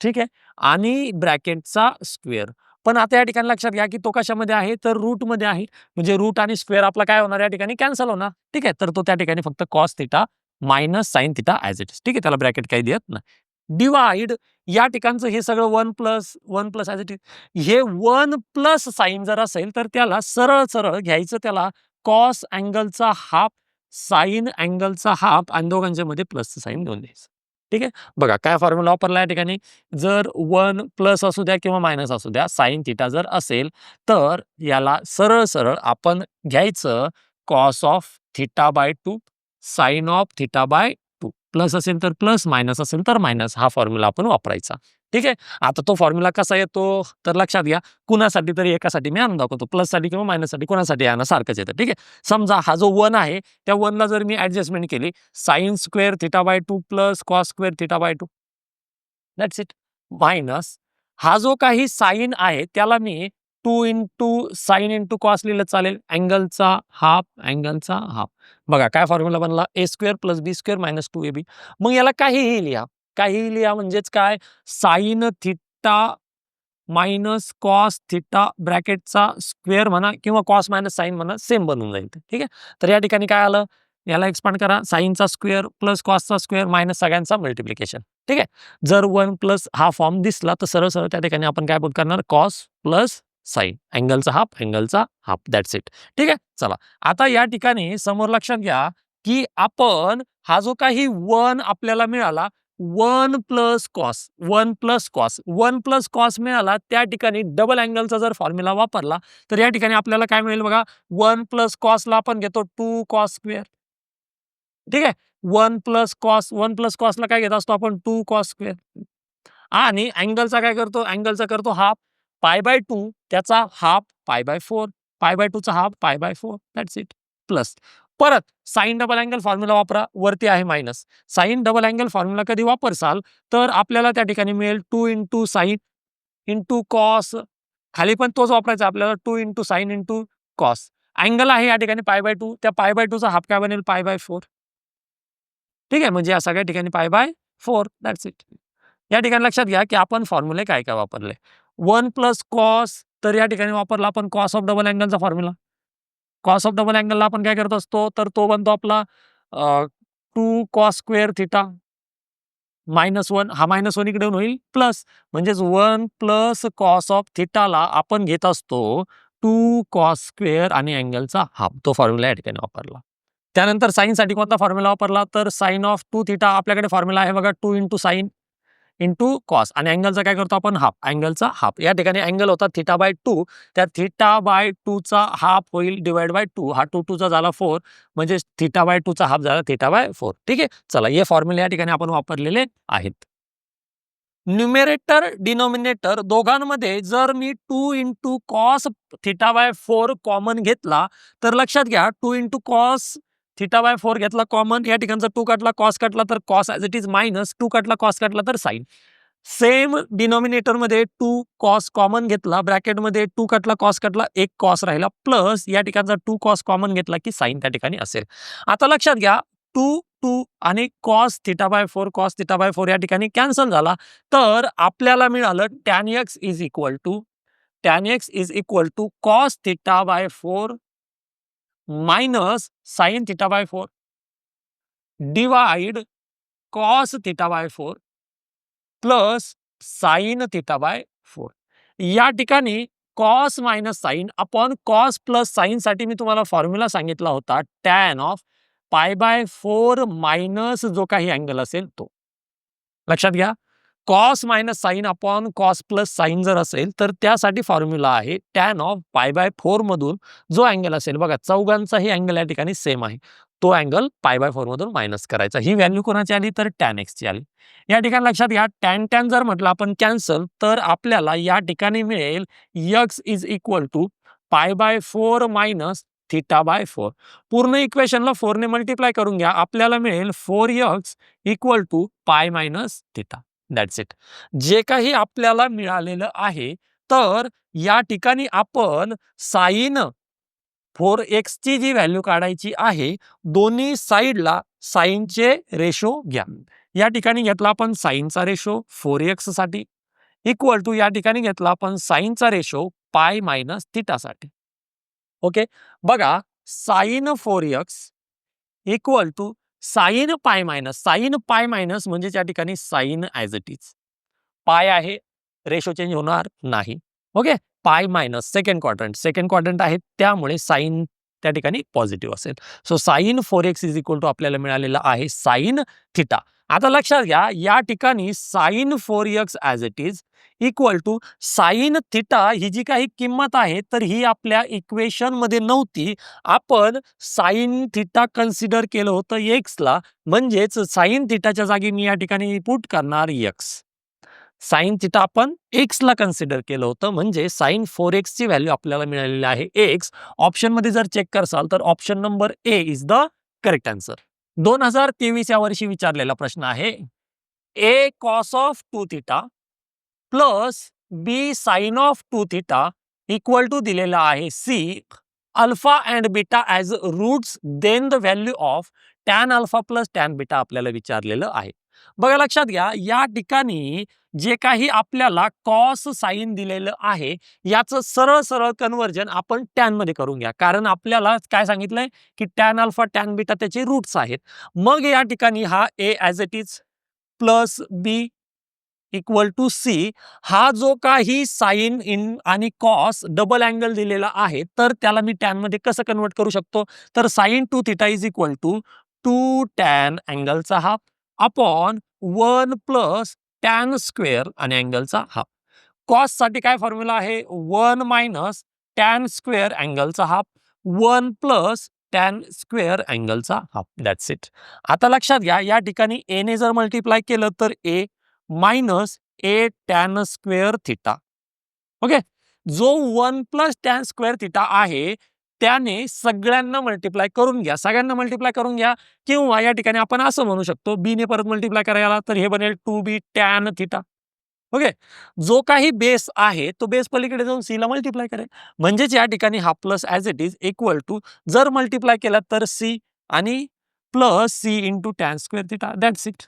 ठीक आहे. आणि ब्रॅकेटचा स्क्वेअर. पण आता या ठिकाणी लक्षात घ्या की तो कशामध्ये आहे, तर रूट मध्ये आहे, म्हणजे रूट आणि स्क्वेअर आपला काय होणार या ठिकाणी कॅन्सल होणार. ठीक आहे. तर तो त्या ठिकाणी फक्त cos theta minus sine theta as it is. ठीक आहे. त्याला ब्रॅकेट काही देत नाही. डिवाइड या ठिकाणचं हे सगळं 1 प्लस ॲज इट इज. हे 1 प्लस साइन जर असेल, तर त्याला सरळ सरळ घ्यायचं, त्याला कॉस अँगलचा हाफ साइन अँगलचा हाफ आणि दोघांच्या मध्ये प्लसचं साइन देऊन द्यायचं. ठीक आहे. बघा काय फॉर्म्युला वापरला या ठिकाणी, जर 1 प्लस असू द्या किंवा मायनस असू द्या, साइन थिटा जर असेल तर याला सरळ सरळ आपण घ्यायचं cos of theta by 2 sine of theta by 2. Plus असेल तर प्लस, मायनस असेल तर मायनस, हा फॉर्म्युला आपण वापरायचा. ठीक आहे. आता तो फॉर्म्युला कसा येतो तर लक्षात घ्या, कुणासाठी तरी एकासाठी मी आणून दाखवतो, प्लससाठी किंवा मायनससाठी कोणासाठी यानं सारखंच येतं. ठीक आहे. समजा हा जो 1 आहे त्या 1ला जर मी ऍडजस्टमेंट केली, sign square theta by 2 plus cos square theta by 2, that's it. Minus हा जो काही साइन आहे त्याला मी 2 इंटू साइन इंटू कॉस लिहिलं चालेल, अँगलचा हाफ, अँगलचा हाफ. बघा काय फॉर्म्युला बनला, A square plus B square minus 2ab. मग याला काहीही लिहा, काहीही लिहा म्हणजेच काय, sine theta minus cos theta ब्रॅकेटचा स्क्वेअर म्हणा किंवा कॉस मायनस साइन म्हणा, सेम बनून जाईल. ठीक आहे. तर या ठिकाणी काय आलं, याला एक्सपांड करा, साइनचा स्क्वेअर प्लस कॉसचा स्क्वेअर मायनस सगळ्यांचा मल्टिप्लिकेशन. ठीक आहे. जर 1 प्लस हा फॉर्म दिसला तर सरळ सरळ त्या ठिकाणी आपण काय बोल करणार, कॉस प्लस साइन, अँगलचा हाफ, अँगलचा हाफ, दॅट्स इट. ठीक आहे. चला आता या ठिकाणी समोर लक्षात घ्या की आपण हा जो काही 1 आपल्याला मिळाला, 1 plus cos, 1 plus cos, 1 plus cos मिळाला, त्या ठिकाणी डबल अँगलचा जर फॉर्म्युला वापरला तर या ठिकाणी आपल्याला काय मिळेल बघा, 1 प्लस कॉसला आपण घेतो 2 कॉस स्क्वेअर. ठीक आहे. 1 प्लस कॉस, 1 प्लस कॉसला काय घेत असतो आपण, 2 कॉस स्क्वेअर. आणि अँगलचा काय करतो, अँगलचा करतो हाफ, पाय बाय 2 त्याचा half pi by 4, pi by 2 चा half pi by 4, that's it. Plus परत साइन डबल अँगल फॉर्म्युला वापरा, वरती आहे minus. Sine double angle formula कधी वापरसाल तर आपल्याला त्या ठिकाणी मिळेल 2 इंटू साइन इंटू कॉस, खाली पण तोच वापरायचा आपल्याला, 2 into sine into cos. Angle आहे या ठिकाणी पाय बाय 2, त्या पाय बाय 2 चा हाफ काय बनेल, पाय बाय 4. ठीक आहे. म्हणजे या सगळ्या ठिकाणी पाय बाय 4, दॅट्स इट. या ठिकाणी लक्षात घ्या की आपण फॉर्म्युले काय काय वापरले. 1 प्लस कॉस, तर या ठिकाणी वापरला आपण कॉस ऑफ डबल अँगलचा फॉर्म्युला. कॉस ऑफ डबल अँगलला आपण काय करत असतो तर तो बनतो आपला 2 कॉस स्क्वेअर थिटा मायनस 1, हा मायनस 1 इकडे होईल प्लस, म्हणजेच 1 प्लस कॉस ऑफ थिटाला आपण घेत असतो 2 कॉस स्क्वेअर आणि अँगलचा हाफ, तो फॉर्म्युला या ठिकाणी वापरला. त्यानंतर साइनसाठी कोणता फॉर्म्युला वापरला तर साइन ऑफ 2 थिटा, आपल्याकडे फॉर्म्युला आहे बघा 2 इंटू साइन इंटू कॉस, आणि अँगलचा काय करतो आपण, हाफ, अँगलचा हाफ. या ठिकाणी अँगल होता थिटा बाय 2, त्या थिटा बाय 2 चा हाफ होईल डिवाइड बाय 2, हा 2 2 चा झाला 4, म्हणजे थिटा बाय 2 चा हाफ झाला थिटा बाय 4. ठीक आहे. चला हे फॉर्म्युले या ठिकाणी आपण वापरलेले आहेत. न्यूमेरेटर डिनॉमिनेटर दोघांमध्ये जर मी 2 into cos theta by 4 common घेतला तर लक्षात घ्या, 2 इंटू कॉस थिटा बाय 4 घेतला कॉमन, या ठिकाणचा 2 काढला, कॉस काढला तर cos as it is minus, 2 काढला, कॉस काढला तर साइन. सेम डिनॉमिनेटर मध्ये 2 कॉस कॉमन घेतला, ब्रॅकेटमध्ये 2 काढला, कॉस काढला, एक कॉस राहिला, प्लस या ठिकाणचा 2 कॉस कॉमन घेतला की साइन त्या ठिकाणी असेल. आता लक्षात घ्या, 2 2 आणि cos theta by 4, cos theta by 4 या ठिकाणी कॅन्सल झाला, तर आपल्याला मिळालं tan x is equal to cos theta by 4 minus sine theta by 4 divide cos theta by 4 plus sine theta by 4. या ठिकाणी cos minus sine upon cos plus sine साठी मी तुम्हाला फॉर्म्युला सांगितला होता, tan of pi by 4 minus जो काही angle असेल तो. लक्षात घ्या, cos minus sine upon cos plus sine जर असेल तर त्यासाठी फॉर्म्युला आहे टॅन ऑफ पाय बाय 4 मधून जो अँगल असेल, बघा चौघांचाही अँगल या ठिकाणी सेम आहे, तो अँगल पाय बाय 4 मधून मायनस करायचा. ही व्हॅल्यू कोणाची आली तर टॅन एक्स ची आली. या ठिकाणी लक्षात घ्या, टॅन टॅन जर म्हटलं आपण कॅन्सल, तर आपल्याला या ठिकाणी मिळेल x is equal to pi by 4 minus theta by 4. पूर्ण इक्वेशनला 4 ने मल्टिप्लाय करून घ्या, आपल्याला मिळेल 4x equal to pi minus theta, that's it. जे काही आपल्याला मिळालेलं आहे, तर या ठिकाणी आपण साइन 4x ची जी व्हॅल्यू काढायची आहे, दोन्ही साइडला साइनचे रेशो घ्या. या ठिकाणी घेतला आपण साइनचा रेशो 4x साठी इक्वल टू या ठिकाणी घेतला आपण साइनचा रेशो पाय मायनस थिटा साठी. ओके. बघा, sine 4x equal to sine pi minus म्हणजे या ठिकाणी साइन ॲज इट इज, पाय आहे, रेशो चेंज होणार नाही. Okay. Pi minus second quadrant आहे, त्यामुळे साइन त्या ठिकाणी पॉझिटिव्ह असेल. So sine 4x is equal to आपल्याला मिळालेला आहे साइन थिटा. आता लक्षात घ्या, या ठिकाणी sine 4x as it is equal to sine theta ही जी काही किंमत आहे तर ही आपल्या इक्वेशन मध्ये नव्हती. आपण साइन थिटा कन्सिडर केलं होतं एक्सला, म्हणजेच साइन थिटाच्या जागी मी या ठिकाणी पुट करणार एक्स. साइन थिटा आपण एक्सला कन्सिडर केलं होतं, म्हणजे साइन 4x ची व्हॅल्यू आपल्याला मिळालेली आहे एक्स. ऑप्शन मध्ये जर चेक करसाल तर option number A is the correct answer. 2023 या वर्षी विचारलेला प्रश्न आहे, A cos of 2 theta plus B sine of 2 theta equal to दिलेला आहे C alpha and beta as roots, then the value of tan alpha plus tan beta आपल्याला विचारलेलं आहे. बघा लक्षात घ्या, या ठिकाणी जे काही आपल्याला कॉस साइन दिलेलं आहे याचं सरळ सरळ कन्वर्जन आपण टॅन मध्ये करून घ्या, कारण आपल्याला काय सांगितलंय की टॅन अल्फा टॅन बीटा त्याचे रूट्स आहेत. मग या ठिकाणी हा A as it is plus B equal to C, हा जो काही साइन इन आणि कॉस डबल अँगल दिलेला आहे तर त्याला मी टॅन मध्ये कसं कन्वर्ट करू शकतो, तर sine 2 theta is equal to 2 tan अँगलचा half upon 1 plus tan square आणि अँगलचा हाफ. कॉस साठी काय फॉर्म्युला आहे, 1 मायनस टॅन स्क्वेअर अँगलचा हाफ 1 प्लस टॅन स्क्वेअर अँगलचा हाफ. That's it. आता लक्षात घ्या, या ठिकाणी ए ने जर मल्टिप्लाय केलं तर ए मायनस ए टॅन स्क्वेअर थिटा. ओके, जो 1 प्लस टॅन स्क्वेअर थिटा आहे त्याने सगळ्यांना मल्टिप्लाय करून घ्या, सगळ्यांना मल्टिप्लाय करून घ्या. किंवा या ठिकाणी आपण असं म्हणू शकतो, बी ने परत मल्टिप्लाय करायला तर हे बनेल 2b टॅन थिटा. ओके, जो काही बेस आहे तो बेस पलीकडे जाऊन सी ला मल्टिप्लाय करेल, म्हणजेच या ठिकाणी हा plus as it is equal to जर मल्टिप्लाय केला तर सी आणि plus c into tan square theta. That's it.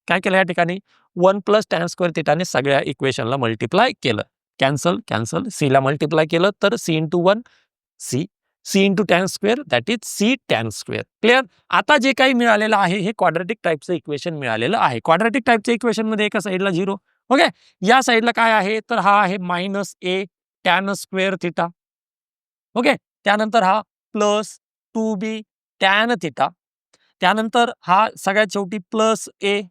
काय केलं या ठिकाणी 1 प्लस टॅन स्क्वेअर थिटाने सगळ्या इक्वेशनला मल्टिप्लाय केलं. कॅन्सल कॅन्सल, सी ला मल्टिप्लाय केलं तर c into 1 c, c into tan square that is c tan square. Clear. आता जे काही मिळालेलं आहे हे क्वाड्रॅटिक टाईपचं इक्वेशन मिळालेलं आहे. क्वाड्रॅटिक टाईपच्या इक्वेशन मध्ये एका साईडला 0. ओके, या साईडला काय आहे तर हा आहे मायनस ए टॅन स्क्वेअर थिटा. ओके, त्यानंतर हा प्लस 2b टॅन थिटा, त्यानंतर हा सगळ्यात शेवटी प्लस ए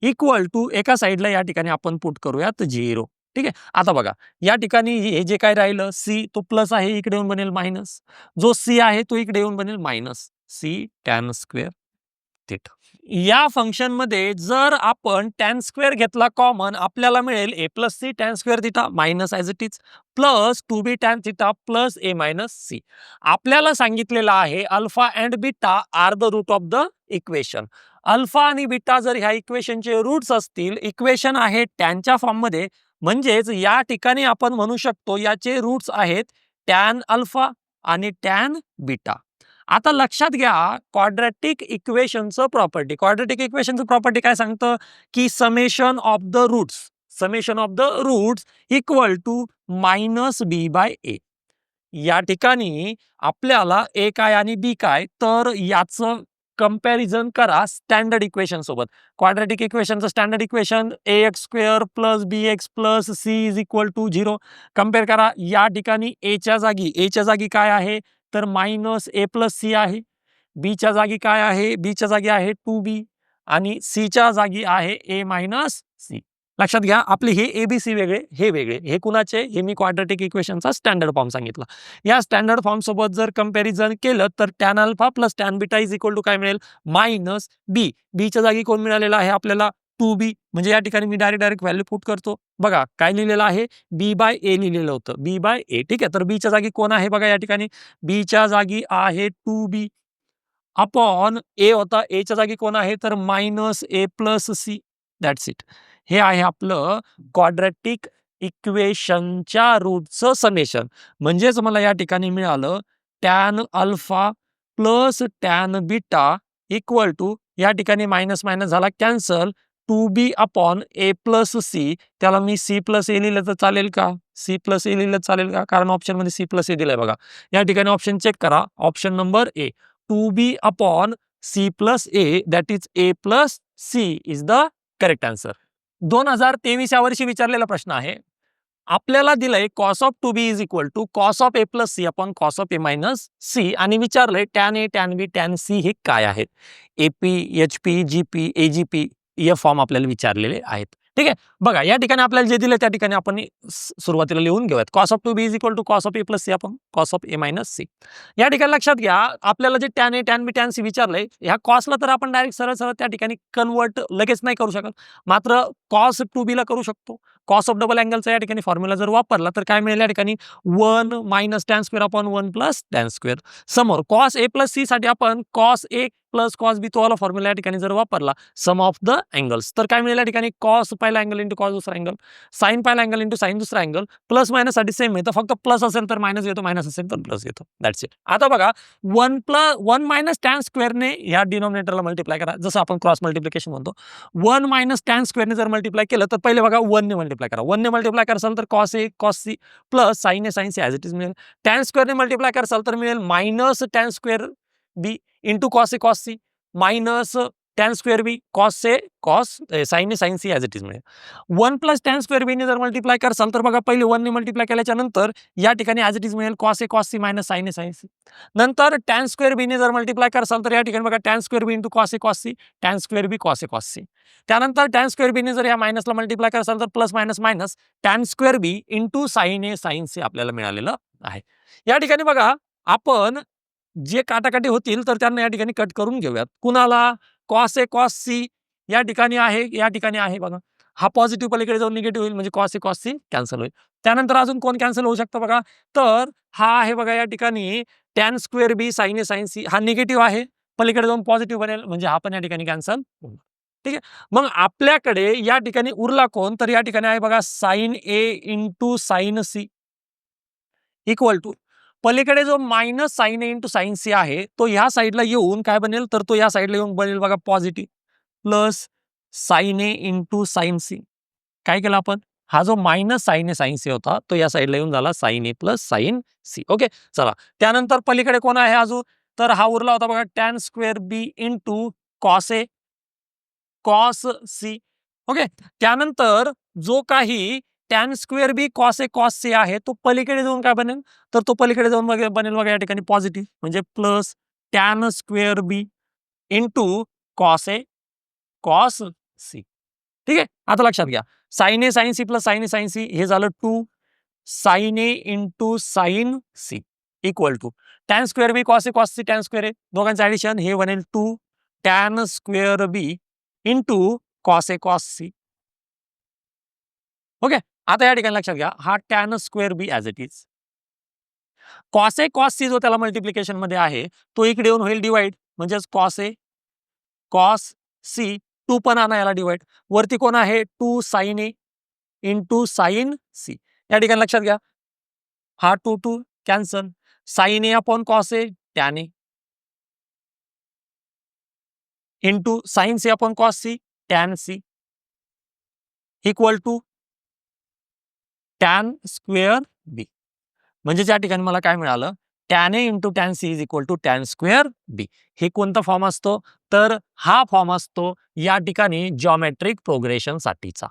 इक्वल टू एका साईडला या ठिकाणी आपण पुट करूयात 0. ठीक आहे. आता बघा, या ठिकाणी हे जे काय राहिलं सी तो प्लस आहे, इकडे येऊन बनेल मायनस, जो सी आहे तो इकडे येऊन बनेल minus C tan square theta. या फंक्शन मध्ये जर आपण टॅन स्क्वेअर घेतला कॉमन, आपल्याला मिळेल A plus C tan square theta minus as it is plus 2b tan theta plus A minus C. आपल्याला सांगितलेलं आहे alpha and beta are the root of the equation. Alpha आणि beta जर ह्या इक्वेशनचे रूट्स असतील, इक्वेशन आहे टॅनच्या form मध्ये, म्हणजेच या ठिकाणी आपण म्हणू शकतो याचे रूट्स आहेत टॅन अल्फा आणि टॅन बीटा. आता लक्षात घ्या, क्वाड्रॅटिक इक्वेशनचं प्रॉपर्टी, क्वाड्रॅटिक इक्वेशनचं प्रॉपर्टी काय सांगतं की summation of the roots equal to minus B by A. या ठिकाणी आपल्याला ए काय आणि बी काय तर याचं कंपॅरिझन करा स्टँडर्ड इक्वेशन सोबत. क्वाड्रॅटिक इक्वेशनचं standard equation ax square plus bx plus C is equal to 0. Compare करा, या ठिकाणी ए च्या जागी काय आहे तर मायनस ए प्लस सी आहे, बी च्या जागी काय आहे, बी च्या जागी आहे 2b आणि सी च्या जागी आहे ए मायनस सी. लक्षात घ्या, आपले हे एबीसी वेगळे, हे वेगळे, हे कुणाचे, हे मी क्वाड्रॅटिक इक्वेशनचा स्टँडर्ड फॉर्म सांगितला. या स्टँडर्ड फॉर्म सोबत जर कंपॅरिझन केलं तर tan alpha plus tan beta is equal to काय मिळेल मायनस बी. बी च्या जागी कोण मिळालेला आहे आपल्याला 2b, म्हणजे या ठिकाणी मी डायरेक्ट व्हॅल्यू पुट करतो. बघा काय लिहिलेलं आहे, बी बाय ए लिहिलेलं होतं, बी बाय ए. ठीक आहे, तर बी च्या जागी कोण आहे बघा, या ठिकाणी बी च्या जागी आहे 2b अपॉन ए होता, ए च्या जागी कोण आहे तर minus A plus C. That's it. हे आहे आपलं क्वाड्रॅटिक इक्वेशनच्या रूटचं समेशन. म्हणजेच मला या ठिकाणी मिळालं tan alpha plus tan beta equal to, या ठिकाणी मायनस मायनस झाला cancel, 2b upon A plus C. त्याला मी सी प्लस ए लिहिलं तर चालेल का, सी प्लस ए लिहिलं चालेल का, कारण ऑप्शन मध्ये सी प्लस ए दिलंय बघा. या ठिकाणी ऑप्शन चेक करा, option number A 2b upon C plus A that is A plus C is the correct answer. 2023 या वर्षी विचारलेला प्रश्न आहे, आपल्याला दिलंय cos of 2b is equal to cos of a plus C upon cos of a minus C आणि विचारलंय tan a tan b tan c हे काय आहेत. AP, HP, GP, AGP या फॉर्म आपल्याला विचारलेले आहेत. ठीक आहे, बघा या ठिकाणी आपल्याला जे दिले त्या ठिकाणी आपण सुरुवातीला लिहून घेऊयात. cos of 2b is equal to cos of a plus C upon cos of a minus C. या ठिकाणी लक्षात घ्या आपल्याला जे tan a tan b tan c विचारलंय ह्या कॉसला तर आपण डायरेक्ट सरळ सरळ त्या ठिकाणी कन्वर्ट लगेच नाही करू शकत, मात्र cos 2b ला करू शकतो. कॉस ऑफ डबल अँगलचा या ठिकाणी फॉर्म्युला जर वापरला तर काय मिळेल या ठिकाणी 1 minus tan square upon 1 plus tan square. समोर कॉस ए प्लस सी साठी आपण cos A plus cos B तो वाला फॉर्म्युला या ठिकाणी जर वापरला सम ऑफ द अँगल्स तर काय मिळेल या ठिकाणी कॉस पहिला अँगल इंटू कॉस दुसरा अँगल, साइन पहिला अँगल इंटू साइन दुसरा अँगल. प्लस मायनस साठी सेम मिळतं, फक्त प्लस असेल तर मायनस येतो, मायनस असेल तर प्लस येतो. That's it. आता बघा 1 मायनस टॅन स्क्वेअरने या डिनॉमिनेटरला मल्टिप्लाय करा, जसं आपण क्रॉस मल्टिप्लिकेशन म्हणतो. 1 मायनस टॅन स्क्वेअरने जर मल्टिप्लाय केलं तर पहिले बघा 1 ने मल्टिप्लाय करा. 1 ने मल्टिप्लाय कराल तर cos A cos C plus sine A sine C as it is मिळेल. टॅन स्क्वेअरने मल्टिप्लाय कराल तर मिळेल minus tan square B into cos A cos C minus tan square B cos A cos sine A sine C as it is मिळेल. 1 plus tan square बीने जर multiply कराल तर बघा पहिले 1 ने मल्टिप्लाय केल्याच्या नंतर या ठिकाणी ॲज इट इज मिळेल cos A cos C minus sine A sine C. नंतर टॅन स्क्वेअर बीने जर मल्टिप्लाय कराल तर या ठिकाणी बघा tan square B into cos A cos C tan square B cos A cos C. त्यानंतर टॅन स्क्वेअर बीने जर या मायनसला मल्टिप्लाय कराल तर plus minus minus tan square B into sine A sine C आपल्याला मिळालेलं आहे. या ठिकाणी बघा आपण जे काटाकाटी होतील तर त्यांना या ठिकाणी कट करून घेऊयात. कुणाला कॉस ए कॉस सी या ठिकाणी आहे, या ठिकाणी आहे बघा, हा पॉझिटिव्ह पलीकडे जाऊन निगेटिव्ह होईल म्हणजे cos A cos C cancel होईल. त्यानंतर अजून कोण कॅन्सल होऊ शकतं बघा, तर हा आहे बघा या ठिकाणी tan square B sign A sine C, हा निगेटिव्ह आहे पलीकडे जाऊन पॉझिटिव्ह बनेल म्हणजे हा पण या ठिकाणी कॅन्सल होईल. ठीक आहे, मग आपल्याकडे या ठिकाणी उरला कोण, तर या ठिकाणी आहे बघा sine A into sine C equal to पलीकडे जो minus sine A into sine C आहे तो ह्या साईडला येऊन काय बनेल, तर तो या साईडला येऊन बनेल बघा positive plus sine A into sine C. काय केलं आपण, हा जो minus sine A sine C होता तो या साईडला येऊन झाला साइन ए प्लस साइन सी. ओके, चला त्यानंतर पलीकडे कोण आहे अजून, तर हा उरला होता बघा tan square B into cos A cos C. Okay, त्यानंतर जो काही tan square B cos A cos C आहे तो पलीकडे जाऊन काय बनेल, तर तो पलीकडे जाऊन बनेल बघा या ठिकाणी पॉझिटिव्ह म्हणजे plus tan square B into cos A cos C. ठीक आहे, आता लक्षात घ्या sine A sine C plus sine A sine C हे झालं 2 sine A into sine C equal to tan square B cos A cos C tan square A दोघांचं addition हे बनेल 2 tan square B into cos A cos C. Okay, आता या ठिकाणी लक्षात घ्या हा tan square B as it is cos A cos C जो त्याला मल्टिप्लिकेशन मध्ये आहे तो इकडे येऊन होईल डिवाइड म्हणजेच कॉस ए कॉस सी 2 पण आणा याला डिवाइड वरती कोण आहे 2 sine A into sine C. या ठिकाणी लक्षात घ्या हा 2 2 cancel sine A upon cos A tan A into sine C upon cos C tan C equal to tan square B. म्हणजे या ठिकाणी मला काय मिळालं tan A into tan C is equal to tan square B. हे कोणता form असतो, तर हा फॉर्म असतो या ठिकाणी जॉमेट्रिक प्रोग्रेशन साठीचा.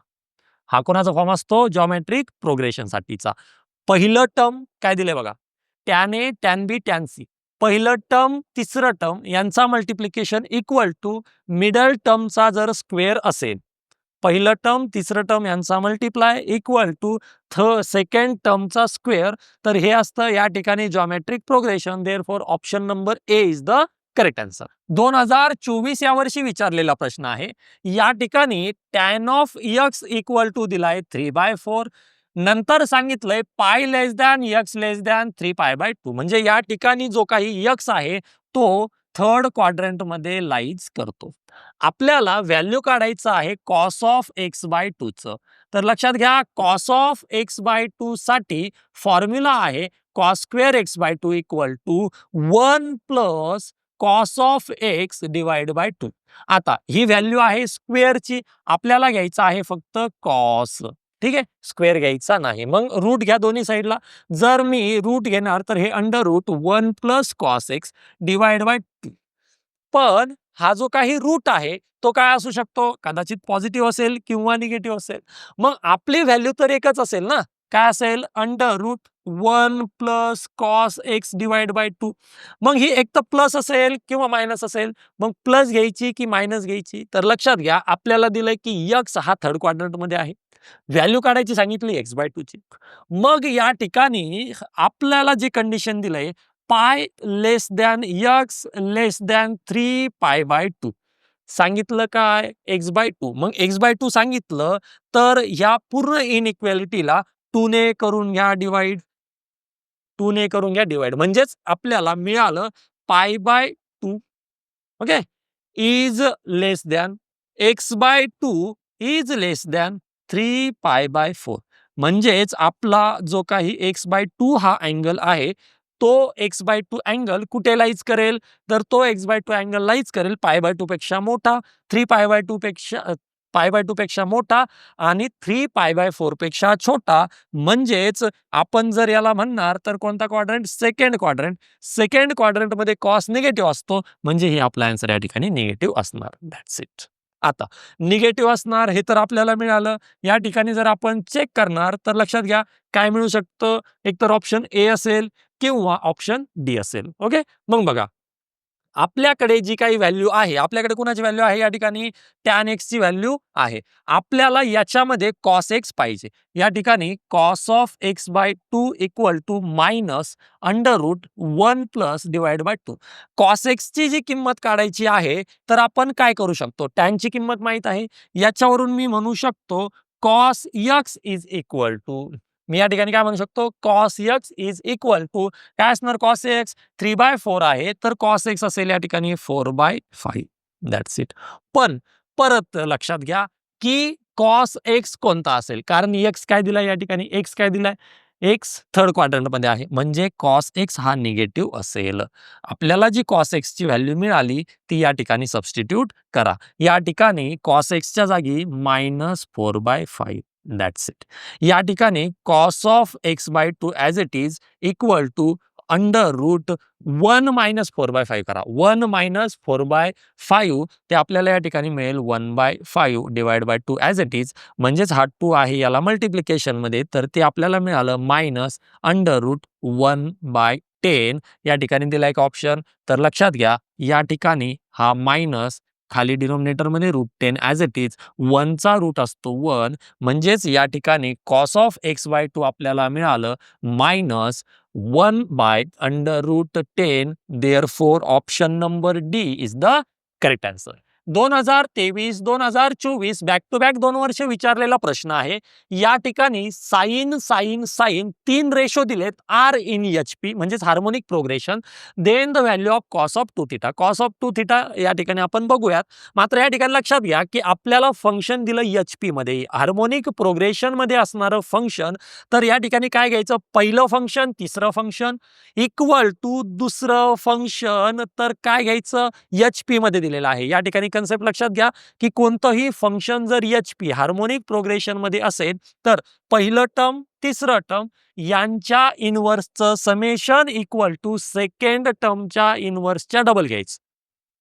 हा कोणाचा फॉर्म असतो, जॉमेट्रिक प्रोग्रेशन साठीचा. पहिलं टर्म काय दिले बघा tan A tan B tan C, पहिलं टर्म तिसरं टर्म यांचा मल्टिप्लिकेशन इक्वल टू मिडल टर्मचा जर स्क्वेअर असेल, पहिलं टर्म तिसरं टर्म यांचा मल्टिप्लाय इक्वल टू सेकंड टर्मचा स्क्वेअर, तर हे असतं या ठिकाणी geometric progression. Therefore option number A is the correct answer. 2024 या वर्षी विचारलेला प्रश्न आहे. या ठिकाणी tan of X equal to दिलाय 3/4, नंतर सांगितलंय पाय लेस दॅन एक्स लेस दॅन 3π/2 म्हणजे या ठिकाणी जो काही एक्स आहे तो थर्ड क्वाड्रंट मध्ये लाईज करतो. आपल्याला व्हॅल्यू काढायचं आहे कॉस ऑफ x/2 चं. तर लक्षात घ्या कॉस ऑफ x/2 साठी फॉर्म्युला आहे cos square x/2 equal to 1 plus cos of x divide by 2. आता ही व्हॅल्यू आहे स्क्वेअरची, आपल्याला घ्यायचं आहे फक्त कॉस. ठीक आहे, स्क्वेअर घ्यायचा नाही. मग रूट घ्या दोन्ही साईडला. जर मी रूट घेणार तर हे under root 1 plus cos x divide by 2. पण हा जो काही रूट आहे तो काय असू शकतो, कदाचित पॉझिटिव्ह असेल किंवा निगेटिव्ह असेल. मग आपली व्हॅल्यू तर एकच असेल ना, काय असेल √1 plus cos x divide by 2. मग ही एक तर प्लस असेल किंवा मायनस असेल. मग प्लस घ्यायची की मायनस घ्यायची. तर लक्षात घ्या आपल्याला दिलंय की यक्स हा थर्ड क्वाड्रंट मध्ये आहे. व्हॅल्यू काढायची सांगितली x/2 ची. मग या ठिकाणी आपल्याला जी कंडिशन दिलंय पाय लेस दॅन x लेस दॅन 3π/2 सांगितलं काय x/2. मग x/2 सांगितलं तर ह्या पूर्ण इनइक्वॅलिटीला 2 ने करून घ्या डिवाइड. 2 ने करून घ्या डिवाइड म्हणजेच आपल्याला मिळालं π/2 okay is less than x/2 is less than 3π/4. म्हणजेच आपला जो काही x/2 हा अँगल आहे तो x/2 अँगल कुठे लाईज करेल तर तो x/2 अँगल लाईज करेल π/2 पेक्षा मोठा, 3π/2 पेक्षा π/2 पेक्षा मोठा आणि 3π/4 पेक्षा छोटा. म्हणजेच आपण जर याला म्हणणार तर कोणता quadrant second quadrant. Second quadrant मध्ये कॉस निगेटिव्ह असतो म्हणजे हे आपला आन्सर या ठिकाणी निगेटिव्ह असणार. That's it. आता निगेटिव्ह असणार हे तर आपल्याला मिळालं. या ठिकाणी जर आपण चेक करणार तर लक्षात घ्या काय मिळू शकतं एक तर ऑप्शन ए असेल किंवा ऑप्शन डी असेल. ओके मग बघा आपल्याकडे जी काही व्हॅल्यू आहे आपल्याकडे कुणाची व्हॅल्यू आहे या ठिकाणी टॅन एक्स ची व्हॅल्यू आहे. आपल्याला याच्यामध्ये कॉस एक्स पाहिजे. या ठिकाणी cos of x/2 equal to minus √1 plus divide by 2. Cos x ची जी किंमत काढायची आहे तर आपण काय करू शकतो टॅनची किंमत माहित आहे याच्यावरून मी म्हणू शकतो cos x is equal to मी या ठिकाणी काय म्हणू शकतो cos x is equal to काय असणार कॉस एक्स 3/4 आहे तर कॉस एक्स असेल या ठिकाणी 4/5. That's it. पण परत लक्षात घ्या की कॉस एक्स कोणता असेल कारण एक्स काय दिलाय या ठिकाणी एक्स काय दिलाय एक्स थर्ड क्वाड्रंट मध्ये आहे म्हणजे कॉस एक्स हा निगेटिव्ह असेल. आपल्याला जी कॉस एक्स ची व्हॅल्यू मिळाली ती या ठिकाणी सबस्टिट्यूट करा. या ठिकाणी कॉस एक्सच्या जागी -4/5. That's it. या ठिकाणी cos of x/2 as it is equal to √1 - 4/5 करा. 1 - 4/5 ते आपल्याला या ठिकाणी मिळेल 1/5 divide by 2 as it is. म्हणजेच हा 2 आहे याला मल्टिप्लिकेशन मध्ये तर ते आपल्याला मिळालं -√1/10 या ठिकाणी दिला एक ऑप्शन. तर लक्षात घ्या या ठिकाणी हा मायनस खाली डिनोमिनेटर मध्ये √10 ॲज इट इज 1 चा रूट असतो 1 म्हणजेच या ठिकाणी कॉस ऑफ x/2 आपल्याला मिळालं -1/√10. therefore option number D is the correct answer. 2023-2024 back to back 2 वर्ष विचारलेला प्रश्न आहे. या ठिकाणी साइन साइन साइन 3 रेशो दिलेत आर इन एच पी म्हणजेच harmonic progression. Then the value of cos of 2 theta. Cos of 2 theta या ठिकाणी आपण बघूयात. मात्र या ठिकाणी लक्षात घ्या की आपल्याला फंक्शन दिलं एच पी मध्ये हार्मोनिक प्रोग्रेशन मध्ये असणारं फंक्शन. तर या ठिकाणी काय घ्यायचं पहिलं फंक्शन तिसरं फंक्शन इक्वल टू दुसरं फंक्शन तर काय घ्यायचं एच पी मध्ये दिलेलं आहे. या ठिकाणी कन्सेप्ट लक्षात घ्या की कोणतंही फंक्शन जर एच पी हार्मोनिक प्रोग्रेशन मध्ये असेल तर पहिलं टर्म तिसरं टर्म यांच्या इनव्हर्सचं समेशन इक्वल टू सेकंड टर्मच्या इनव्हर्सच्या डबल घ्यायचं.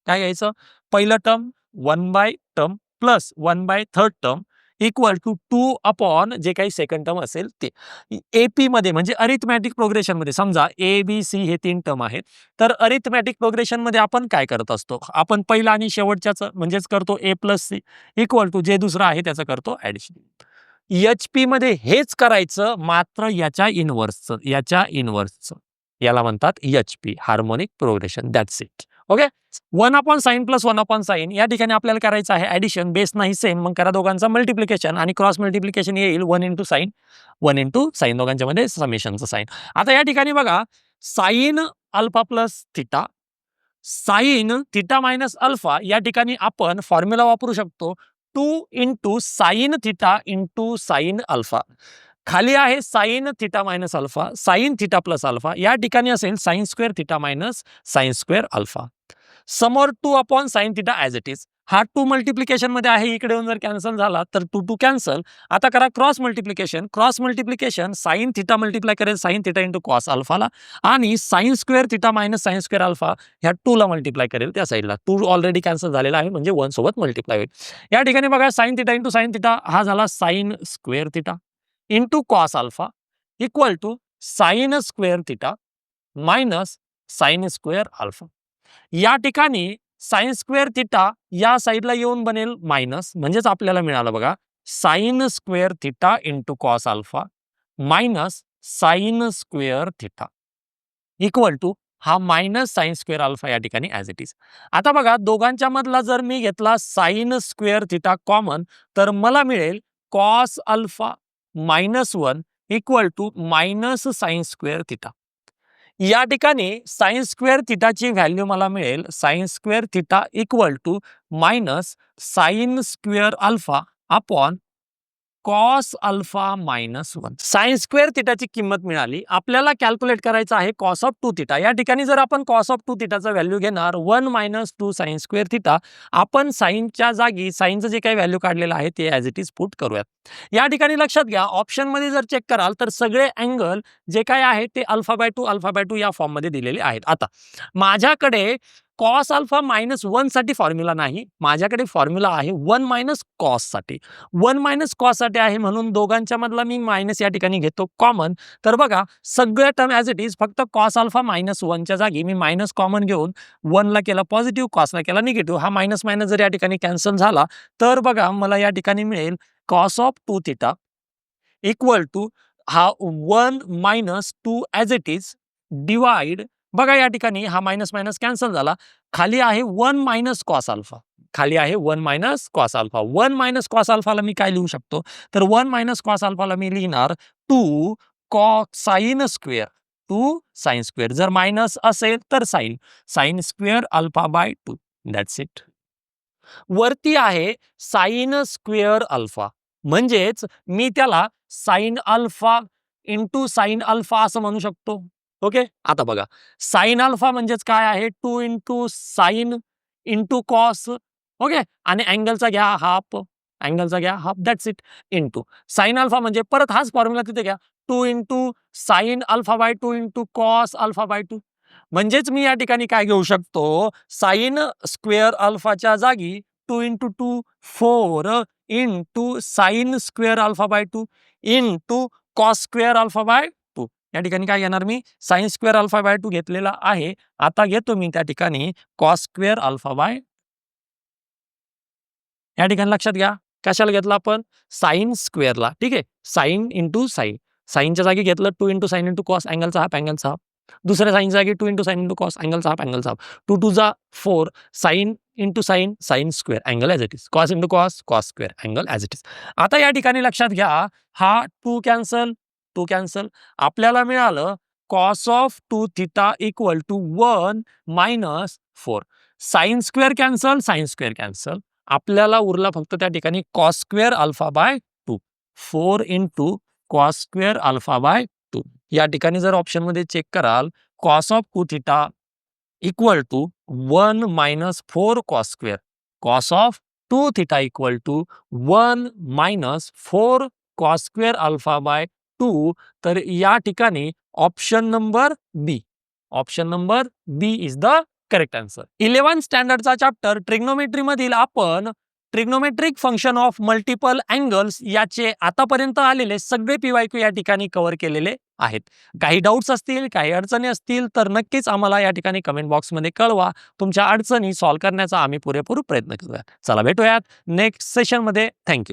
काय घ्यायचं पहिलं term 1 term plus 1 third term equal to 2 upon जे काही सेकंड टर्म असेल ते. एपी मध्ये म्हणजे अरिथमॅटिक प्रोग्रेशन मध्ये समजा ए बी सी हे 3 टर्म आहेत तर अरिथमॅटिक प्रोग्रेशन मध्ये आपण काय करत असतो आपण पहिला आणि शेवटच्याच म्हणजेच करतो ए प्लस सी इक्वल टू जे दुसरं आहे त्याचं करतो ऍडिशन. एच पी मध्ये हेच करायचं मात्र याच्या इनव्हर्सचं याला म्हणतात H P harmonic progression. That's it. Okay 1/sin plus 1/sin या ठिकाणी आपल्याला करायचं आहे ऍडिशन बेस नाही सेम मग करा दोघांचा मल्टिप्लिकेशन आणि क्रॉस मल्टिप्लिकेशन येईल 1 × sin 1 × sin दोघांच्या मध्ये समेशनचं साइन. आता या ठिकाणी बघा sine alpha plus theta sine theta minus alpha या ठिकाणी आपण फॉर्म्युला वापरू शकतो 2 × sin थिटा × sin अल्फा. खाली आहे sine theta minus alpha sine theta plus alpha या ठिकाणी असेल sign square theta minus sine square alpha. समोर 2/sin theta as it is. हा 2 मल्टिप्लिकेशन मध्ये आहे इकडे येऊन जर कॅन्सल झाला तर 2 2 कॅन्सल. आता करा cross multiplication sine theta multiply करेल साइन थिटा × कॉस अल्फाला आणि sign square theta minus sine square alpha ह्या 2 ला मल्टिप्लाय करेल त्या साईडला. 2 ऑलरेडी कॅन्सल झालेला आहे म्हणजे 1 सोबत मल्टिप्लाय होईल. या ठिकाणी बघा साइन थिटा × साइन थिटा हा झाला sine square theta × cos alpha equal to sine square theta minus sine square alpha. या ठिकाणी साइन स्क्वेअर थिटा या साईडला येऊन बनेल मायनस, म्हणजेच आपल्याला मिळालं बघा sine square theta into cos alpha minus sine square theta equal to हा मायनस साइन स्क्वेअर अल्फा या ठिकाणी ॲज इट इज. आता बघा दोघांच्या मधला जर मी घेतला साइन स्क्वेअर थिटा कॉमन तर मला मिळेल cos alpha -1 equal to minus sine square theta. या ठिकाणी साइन स्क्वेअर थिटाची व्हॅल्यू मला मिळेल sine square theta equal to minus sine square alpha upon cos alpha -1. Sine square थिटाची किंमत मिळाली. आपल्याला कॅल्क्युलेट करायचं आहे कॉस ऑफ 2 थिटा. या ठिकाणी जर आपण कॉस ऑफ 2 थिटाचा व्हॅल्यू घेणार 1 - 2 साइन स्क्वेअर थिटा, आपण साइनच्या जागी साइनचं जे काही व्हॅल्यू काढलेलं आहे ते ॲज इट इज पुट करूयात. या ठिकाणी लक्षात घ्या ऑप्शन मध्ये जर चेक कराल तर सगळे अँगल जे काय आहे ते अल्फा/2 या फॉर्म मध्ये दिलेले आहेत. आता माझ्याकडे कॉस अल्फा -1 साठी फॉर्म्युला नाही, माझ्याकडे फॉर्म्युला आहे 1 - कॉस साठी. 1 - कॉस साठी आहे म्हणून दोघांच्या मधला मी मायनस या ठिकाणी घेतो कॉमन. तर बघा सगळ्या टर्म ॲज इट इज, फक्त कॉस अल्फा -1च्या जागी मी मायनस कॉमन घेऊन 1 ला केला पॉझिटिव्ह, कॉसला केला निगेटिव्ह. हा मायनस मायनस जर या ठिकाणी कॅन्सल झाला तर बघा मला या ठिकाणी मिळेल cos of 2 theta equal to हा 1 - 2 ॲज इट इज डिवाइड. बघा या ठिकाणी हा मायनस मायनस कॅन्सल झाला. खाली आहे 1 - कॉस अल्फा, खाली आहे 1 - कॉस अल्फा. 1 - कॉस अल्फाला मी काय लिहू शकतो तर 1 - कॉस अल्फाला मी लिहिणार 2 साइन स्क्वेअर, 2 साइन स्क्वेअर. जर मायनस असेल तर साइन, साइन स्क्वेअर अल्फा/2. That's it. वरती आहे साइन स्क्वेअर अल्फा, म्हणजेच मी त्याला sine alpha into sine alpha असं म्हणू शकतो. ओके. आता बघा साइन अल्फा म्हणजेच काय आहे 2 into sine into cos. Okay. आणि अँगलचा घ्या हाफ, अँगलचा घ्या half. That's it. Into sine alpha म्हणजे परत हाच फॉर्म्युला तिथे घ्या 2 इंटू साइन अल्फा/2 इंटू कॉस अल्फा/2. म्हणजेच मी या ठिकाणी काय घेऊ शकतो साइन स्क्वेअर अल्फाच्या जागी 2 इंटू 2 4 इंटू साइन स्क्वेअर अल्फा/2 इंटू कॉस स्क्वेअर अल्फा/2. या ठिकाणी काय घेणार मी साइन स्क्वेअर अल्फा/2 घेतलेला आहे. आता घेतो मी त्या ठिकाणी कॉस स्क्वेअर अल्फा/. या ठिकाणी लक्षात घ्या कशाला घेतला आपण साइन स्क्वेअरला. ठीक आहे. साइन इंटू साइन, साइनच्या जागी घेतलं 2 इंटू साइन इंटू कॉस, अँगलचा हाफ, अँगलचा हाफ. दुसऱ्या साइनच्या जागी 2 इंटू साइन इंटू कॉस, अँगलचा हाफ, अँगलचा हाफ. 2 2 जा 4 sine into sine, sine square, angle as it is. Cos into cos, cos square, angle as it is. आता या ठिकाणी लक्षात घ्या हा 2 कॅन्सल, 2 कॅन्सल. आपल्याला मिळालं cos of 2 theta equal to 1 - 4. Sine square cancel, sine square cancel. आपल्याला उरला फक्त त्या ठिकाणी cos square alpha. 4 into cos square अल्फा/2. या ठिकाणी जर ऑप्शन मध्ये चेक कराल cos of 2 theta equal to 1 - 4 cos square. Cos of 2 theta equal to 1 - 4 cos square alpha. तर या ठिकाणी option number B, option number B is the correct answer. 11th स्टँडर्डचा chapter trigonometry मधील आपण trigonometric function of multiple angles याचे आतापर्यंत आलेले सगळे PYQ या ठिकाणी कव्हर केलेले आहेत. काही डाऊट्स असतील, काही अडचणी असतील तर नक्कीच आम्हाला या ठिकाणी कमेंट बॉक्समध्ये कळवा. तुमच्या अडचणी सॉल्व्ह करण्याचा आम्ही पुरेपूर प्रयत्न करूया. चला भेटूयात नेक्स्ट सेशनमध्ये. थँक्यू.